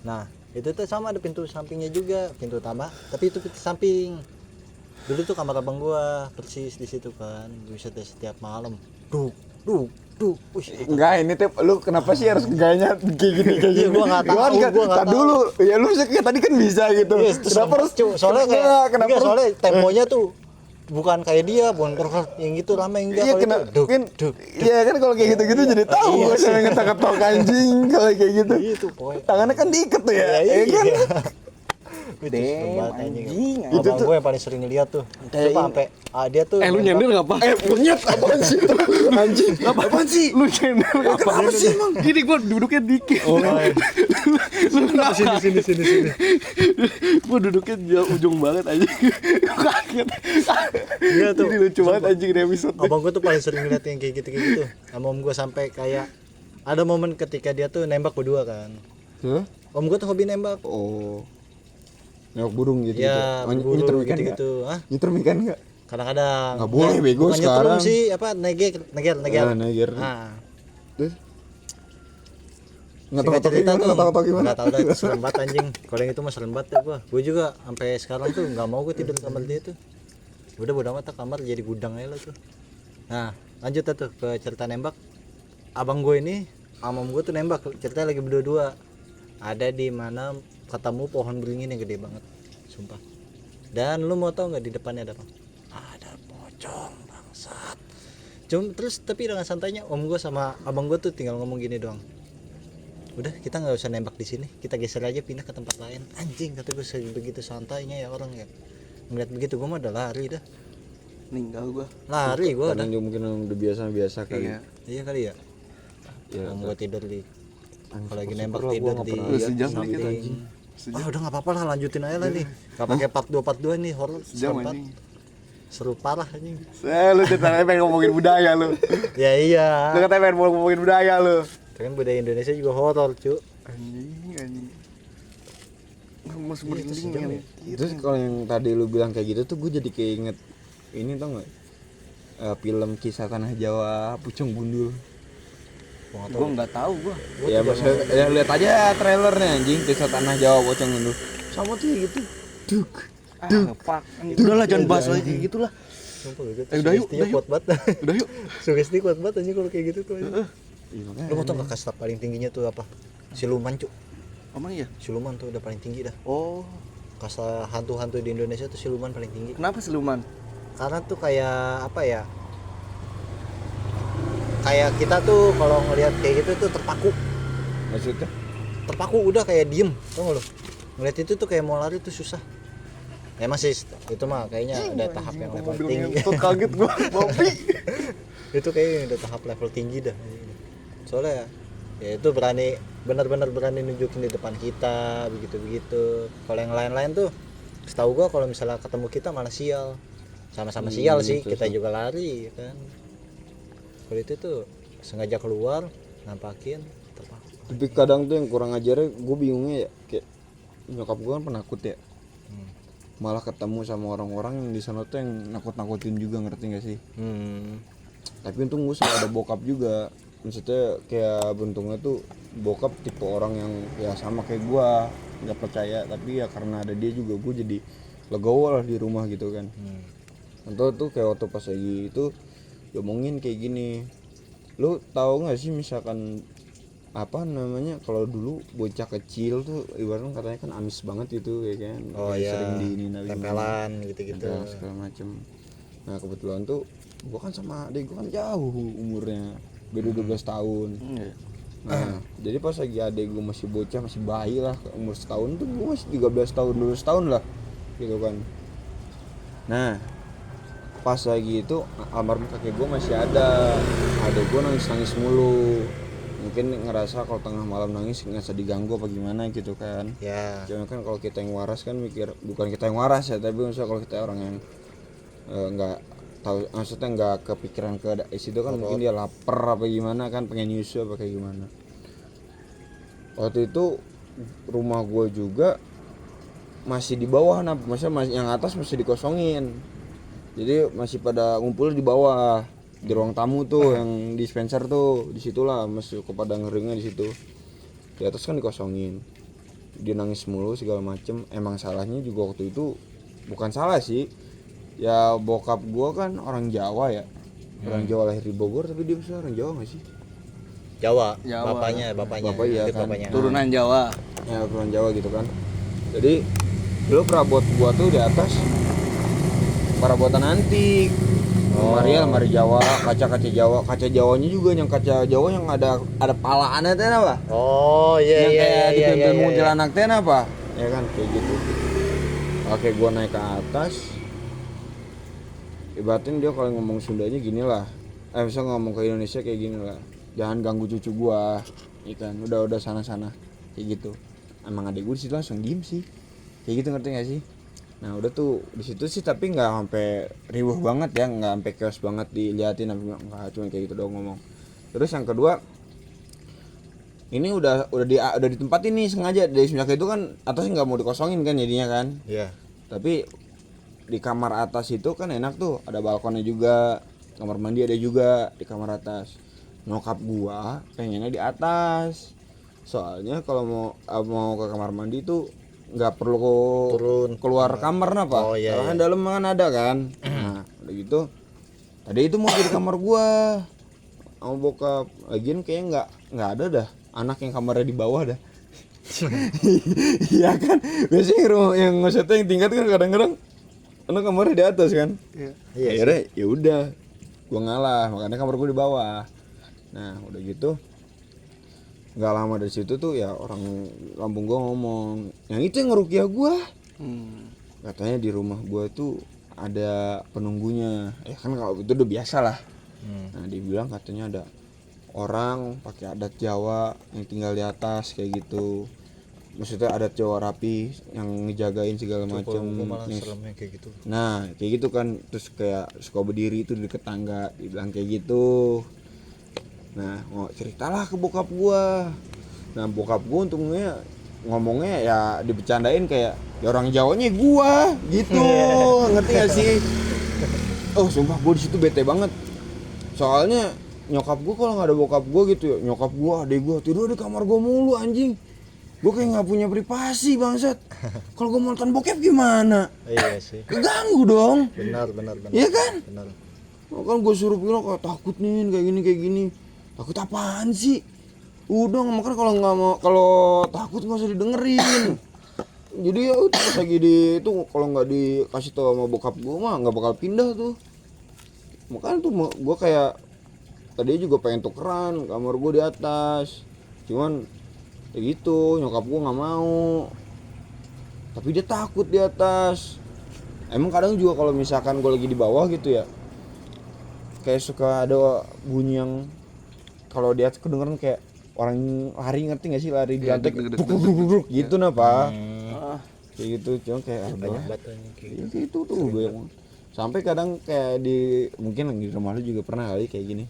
Nah itu tuh sama ada pintu sampingnya juga, pintu utama tapi itu pintu samping. Dulu tuh kamar abang gua persis di situ kan, bisa setiap malam duk duk duk. Enggak, ini teh lu kenapa sih harus gayanya kayak gini kayak Iya, gini? gua nggak tahu, Kan gua nggak tak tahu. dulu. Ya lu bisa kayak tadi kan bisa gitu. Yes, terus Kenapa harus soalnya kayak Enggak, kenapa enggak, harus- soalnya temponya tuh bukan kayak dia, bukan yang gitu rame enggak. Iya Kalau kena, itu, duk, kan, duk. iya kan kalau kayak gitu-gitu jadi tahu Iya gue sih. sampai ngetok-ngetok anjing kalau kayak gitu. Itu pokoknya. Tangannya kan diikat tuh ya, Ya, ya kan? iya. Damn, Itu anjing. Itu Itu tuh gue yang paling sering lihat tuh. Kayak Coba sampai dia tuh. Lu nyender enggak apa? punyet apaan sih itu? Anjing, apaan sih? Lu nyender apa? Kenapa sih emang? Gini gua duduknya dikit. Oh, Lu kenapa? sini. Gua duduknya jauh ujung banget aja. Kaget. Iya tuh. Ini lucu banget anjing di episode. Abang gue tuh paling sering ngeliat yang kayak gitu. Sama om gue sampai kayak ada momen ketika dia tuh nembak berdua kan. Hah? Om gue tuh hobi nembak. Oh. Nembak burung gitu. Ya, Oh, berburu nyeter ikan nggak? gitu-gitu. Hah? Nyeter ikan enggak? Kadang-kadang. Nggak boleh, bego, Bukan nyetrum sekarang. sih, apa neger. Ah, neger. Nah, Terus nggak singkat tahu cerita tuh. nggak tahu gimana. Nggak tahu dah, serem banget anjing. Kalau yang itu mah serem banget ya gua. Gua juga sampai sekarang tuh nggak mau gue tidur di kamar dia tuh. Udah bodo amat, kamar jadi gudang aja lah tuh. Nah, lanjut dah tuh ke cerita nembak. Abang gue ini sama om gue tuh nembak, cerita lagi berdua. Ada di mana ketemu pohon beringin yang gede banget, sumpah. Dan lu mau tau nggak di depannya ada apa? Ada pocong bangsat. Terus tapi dengan santainya om gue sama abang gue tuh tinggal ngomong gini doang. Udah kita nggak usah nembak di sini, kita geser aja pindah ke tempat lain. Anjing kata gue begitu santainya ya orang ya. Ngeliat begitu gue mah udah lari dah. Meninggal gua. Lari gue Kadang udah. juga mungkin udah biasa kali. Iya. Iya kali ya. Ya, Om gue tidur di kalau lagi nembak syukur lah, gua tidur nggak di pernah lihat sejam samping. dikit anjing. Ah udah nggak apa-apa lah, lanjutin aja lah nih. Gak pakai part 2 nih, horor Sejam serem banget. anjing. Seru parah anjing. Lu ceritanya pengen ngomongin budaya lu. Ya iya. Lu katanya pengen ngomongin budaya lu. Kan budaya Indonesia juga horor, cu. Anjing. Mas Iya, itu merinding sejam men. ya. Terus kalau yang tadi lu bilang kayak gitu tuh gue jadi keinget ini tau nggak? Film Kisah Tanah Jawa Pucung Gundul. Gua enggak tahu gua. Ya maksudnya ya, lihat aja trailernya anjing Kisah Tanah Jawa Pucung Gundul. Sama tuh kayak gitu. Duk. Fuck. Udahlah jangan bahas lagi kayak gitulah. Sumpah gitu. Udah yuk, Sugestinya udah yuk. kuat banget. Udah yuk. Sugesti kuat banget anjing kalau kayak gitu tuh. anjing. Iya, makanya. Lu mau tau gak kasta paling tingginya tuh apa? Siluman, cu. Emang iya? Siluman tuh udah paling tinggi dah. Oh, Kasta hantu-hantu di Indonesia tuh siluman paling tinggi. kenapa siluman? Karena tuh kayak apa ya? Kayak kita tuh kalau ngelihat kayak gitu tuh terpaku. Maksudnya? Terpaku udah kayak diem, tau gak lu? Ngeliat itu tuh kayak mau lari tuh susah. Emang sih itu mah kayaknya ada tahap yang level tinggi. kaget gua. Bopi. Itu kayaknya udah tahap level tinggi dah. Soalnya ya itu berani, benar-benar berani nunjukin di depan kita begitu-begitu. Kalau yang lain-lain tuh setahu gua kalau misalnya ketemu kita malah sial. Sama-sama sial sih, betul, kita juga lari kan. Kalau itu tuh sengaja keluar nampakin terpaku. Tapi kadang tuh yang kurang ajarnya gue bingungnya ya kayak nyokap gue kan penakut ya. Malah ketemu sama orang-orang yang di sana tuh yang nakut-nakutin juga, ngerti gak sih? Tapi untung gue selalu ada bokap juga. Maksudnya kayak beruntungnya tuh bokap tipe orang yang ya sama kayak gue, nggak percaya, tapi ya karena ada dia juga gue jadi legowo lah di rumah gitu kan. Contoh tuh kayak waktu pas lagi itu diomongin kayak gini, lu tahu nggak sih misalkan apa namanya kalau dulu bocah kecil tuh ibaratnya katanya kan amis banget gitu ya kan. Oh Kayak iya, sering diinin tempelan gitu-gitu. segala macem. Nah kebetulan tuh gua kan sama adik gua kan jauh umurnya, beda 12 tahun. Iya. Nah jadi pas lagi adik gua masih bocah, masih bayi lah, umur setahun tuh gua masih 13 tahun, 12 tahun lah gitu kan. Nah pas lagi itu almarhum kakek gue masih ada, adek gue nangis mulu, mungkin ngerasa kalau tengah malam nangis nggak diganggu apa gimana gitu kan. Ya. Cuma kan kalau kita yang waras kan mikir, bukan kita yang waras ya, tapi misalnya kalau kita orang yang nggak tahu, maksudnya nggak kepikiran ke situ kan, mungkin dia lapar apa gimana kan, pengen nyusu apa kayak gimana. Waktu itu rumah gue juga masih di bawah, nah maksudnya yang atas masih dikosongin. Jadi masih pada ngumpul di bawah di ruang tamu tuh yang dispenser tuh, disitulah masih kepada ngeringnya di situ. Di atas kan dikosongin. dia nangis mulu segala macem. Emang salahnya juga waktu itu bukan salah sih, ya bokap gua kan orang Jawa ya, orang Jawa lahir di Bogor tapi dia bisa orang Jawa nggak sih? Jawa. Jawa. Bapaknya Bapak iya itu kan. bapaknya. Turunan Jawa. Ya orang Jawa gitu kan. Jadi dulu perabot gua tuh di atas perabotan antik. Lemari Jawa, kaca Jawa, kaca Jawanya juga yang kaca Jawa yang ada palaannya teh apa? Oh iya Yang iya kayak iya di iya. film iya. kuntilanak teh apa? Ya kan kayak gitu. Oke, gua naik ke atas. Ibatin dia kalau ngomong Sundanya gini lah. Bisa ngomong ke Indonesia kayak gini lah. Jangan ganggu cucu gua. Ikan udah sana-sana kayak gitu. Emang adek gua di situ langsung diem sih. Kayak gitu, ngerti gak sih? Nah udah tuh di situ sih, tapi nggak sampai riuh banget ya, nggak sampai chaos banget diliatin, nggak, cuma kayak gitu doang ngomong. Terus yang kedua, ini udah ditempatin nih sengaja dari semenjak itu kan atasnya nggak mau dikosongin kan jadinya kan. Iya. Tapi di kamar atas itu kan enak tuh, ada balkonnya juga, kamar mandi ada juga di kamar atas. Nyokap gua pengennya di atas, soalnya kalau mau ke kamar mandi tuh nggak perlu Turun keluar kamar apa. Oh, iya, Karena iya. dalam kan ada kan. Nah udah gitu tadi itu mau di kamar gua sama bokap, lagian kayaknya nggak ada dah anak yang kamarnya di bawah dah. Iya kan, biasanya rumah yang maksudnya yang tingkat kan kadang-kadang anak kamarnya di atas kan. Iya. Akhirnya ya udah gua ngalah, makanya kamar gua di bawah. Nah udah gitu nggak lama dari situ tuh ya orang kampung gua ngomong yang itu yang ngerukiah gua. Katanya di rumah gua tuh ada penunggunya. Ya kan kalau itu udah biasa lah. Nah dibilang katanya ada orang pakai adat Jawa yang tinggal di atas kayak gitu. Maksudnya adat Jawa rapi yang ngejagain segala macam. Malah seremnya kayak gitu. Nah kayak gitu kan, terus kayak suka berdiri itu di deket tangga, dibilang kayak gitu. Nah ceritalah ke bokap gua. Nah bokap gua untungnya ngomongnya ya dibercandain kayak ya orang Jawanya gua gitu. Ngerti gak sih? Oh sumpah gua di situ bete banget. Soalnya nyokap gua kalau nggak ada bokap gua gitu ya, nyokap gua, adek gua tidur di kamar gua mulu anjing. Gua kayak nggak punya privasi bangsat. Kalau gua mau nonton bokep gimana? Iya sih. Keganggu dong. Benar. Iya kan? Benar. Oh, kan gue suruh bilang kayak takut nih kayak gini. Takut apaan sih? Udah makanya kalau nggak mau, kalau takut nggak usah didengerin. Jadi ya udah pas lagi di itu kalau nggak dikasih tau sama bokap gue mah nggak bakal pindah tuh. Makanya tuh gue kayak tadi juga pengen tukeran kamar gue di atas. Cuman ya gitu nyokap gue nggak mau. Tapi dia takut di atas. Emang kadang juga kalau misalkan gue lagi di bawah gitu ya, kayak suka ada bunyi yang kalau di atas kedengeran kayak orang lari, ngerti gak sih, lari di lantai duk gitu napa kayak gitu. Cuma kayak Banyak batanya kayak gitu. itu tuh gue yang sampai kadang kayak di mungkin lagi di rumah lu juga pernah kali kayak gini,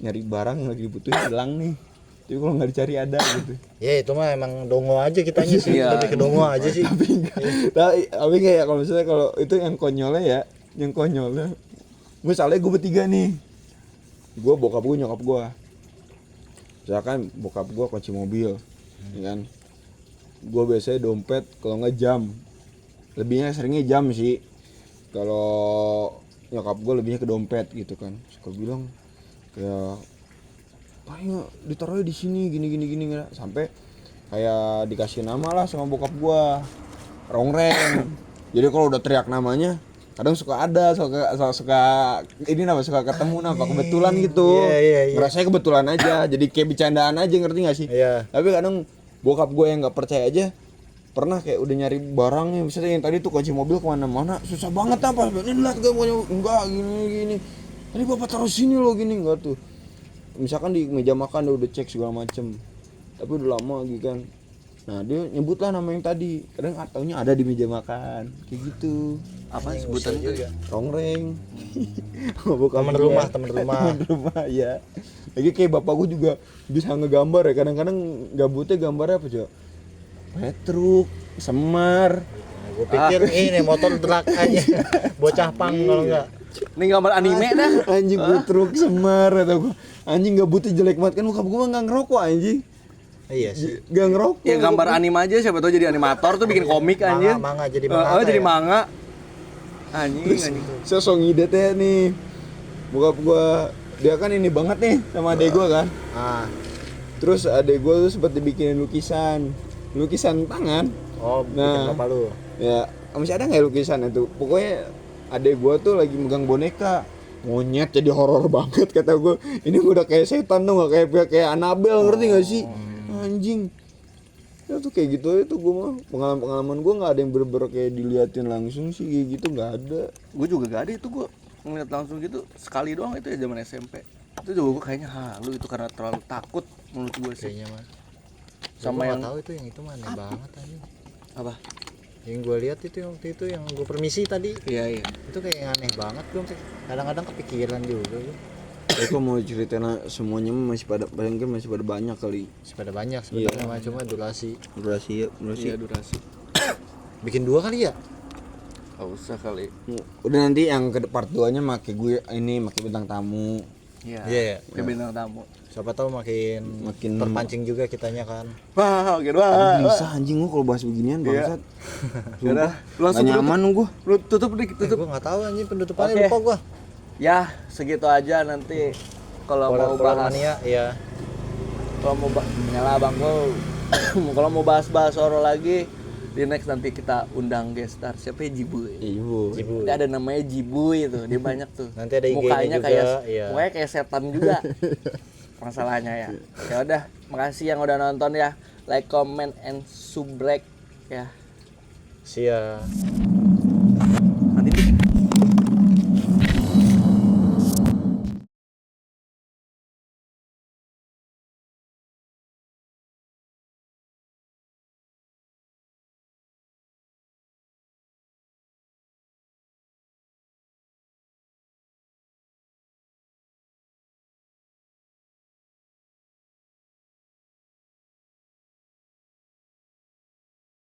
nyari barang yang lagi dibutuhin hilang nih, tapi kalau nggak dicari ada gitu. Ya itu mah emang dongo aja kitanya sih. Iya. Tapi ke dongo aja sih. Tapi kayak kalau misalnya kalau itu yang konyolnya misalnya gue bertiga nih, gue bokap gue nyokap gue, misalkan bokap gue kunci mobil, ya kan, gue biasanya dompet kalau nggak jam, lebihnya seringnya jam sih, kalau nyokap gue lebihnya ke dompet gitu kan. Suka bilang kayak ayo ditaruhnya di sini gini sampai kayak dikasih nama lah sama bokap gue, Rongreng. Jadi kalau udah teriak namanya kadang suka ketemu kebetulan gitu. Iya. Ngerasanya kebetulan aja, jadi kayak bercandaan aja, ngerti gak sih? Iya. Tapi kadang bokap gue yang nggak percaya aja pernah kayak udah nyari barangnya, misalnya yang tadi tuh kunci mobil kemana-mana susah banget apa, ini lihat gak punya, enggak gini tadi bapak taruh sini loh gini, enggak tuh misalkan di meja makan udah cek segala macem tapi udah lama gitu kan. Nah dia nyebutlah nama yang tadi, kadang taunya ada di meja makan kayak gitu. Apa sebutannya juga? Rongreng. Temen rumah. Temen rumah ya. Lagi kayak bapak gue juga bisa ngegambar ya, kadang-kadang gabutnya gambarnya apa coba? Petruk, Semar. Gue pikir ini motor truk aja. Bocah pang kalau enggak. Ini gambar anime dah. Anjing Petruk, Semar atau gua. Anjing gabutnya jelek banget kan, bokap gue mah nggak ngerokok anjing. Iya sih. Gak ngerokok. Ya gambar anime aja, siapa tahu jadi animator tuh bikin komik anjir. Manga jadi manga. Jadi ya. manga. Anjing. Sosok ngide teh nih. Bokap gua dia kan ini banget nih sama adek gua kan. Ah. Terus adek gua tuh sempat dibikinin lukisan tangan. Oh, bikin Nah. bapak lu. Ya, masih ada nggak ya lukisan itu? Pokoknya adek gua tuh lagi megang boneka monyet, jadi horor banget kata gua. Ini gua udah kayak setan tuh, nggak kayak Annabelle, ngerti nggak sih? Anjing. Ya tuh kayak gitu itu gua mah pengalaman gua nggak ada yang bener-bener kayak diliatin langsung sih kayak gitu, nggak ada. Gue juga gak ada itu, gue ngeliat langsung gitu sekali doang itu ya zaman SMP. Itu juga gue kayaknya halu itu karena terlalu takut menurut gue sih. Kayaknya mah. Sama yang tahu itu yang itu mah aneh banget anjing. apa? Yang gue lihat itu yang waktu itu yang gue permisi tadi. Iya. Itu kayak yang aneh banget gue kadang-kadang kepikiran juga gue. Aku mau ceritain semuanya mah masih pada banyak kali. Sepada banyak sebenarnya mah, cuma durasi. Durasi. Iya, durasi. Bikin 2 kali ya? Gak usah kali. Udah nanti yang ke part 2-nya make gue ini make bintang tamu. Iya. Iya. Kayak bintang tamu. Siapa tahu makin terpancing juga kitanya kan. Wah, oke wah. Bisa anjing gua kalau bahas beginian bangsat. Udah, Gak nyaman gua. Lu tutup nih, tutup. Gue nggak tahu anjing penutupannya, Oke. lupa gue. Ya, segitu aja nanti kalau mau bahas mania, iya. kalau mau nyala Bang Go. Kalau mau bahas-bahas horor lagi di next nanti kita undang guest star siapa ya, Jibuy. Ibu. Cibu. Dia ada namanya Jibuy itu, dia banyak tuh. Nanti ada IG-nya mukanya juga, kayak iya. mukanya kayak setan juga. Masalahnya ya. Ya udah, makasih yang udah nonton ya. Like, comment and subscribe ya. Sia. Nanti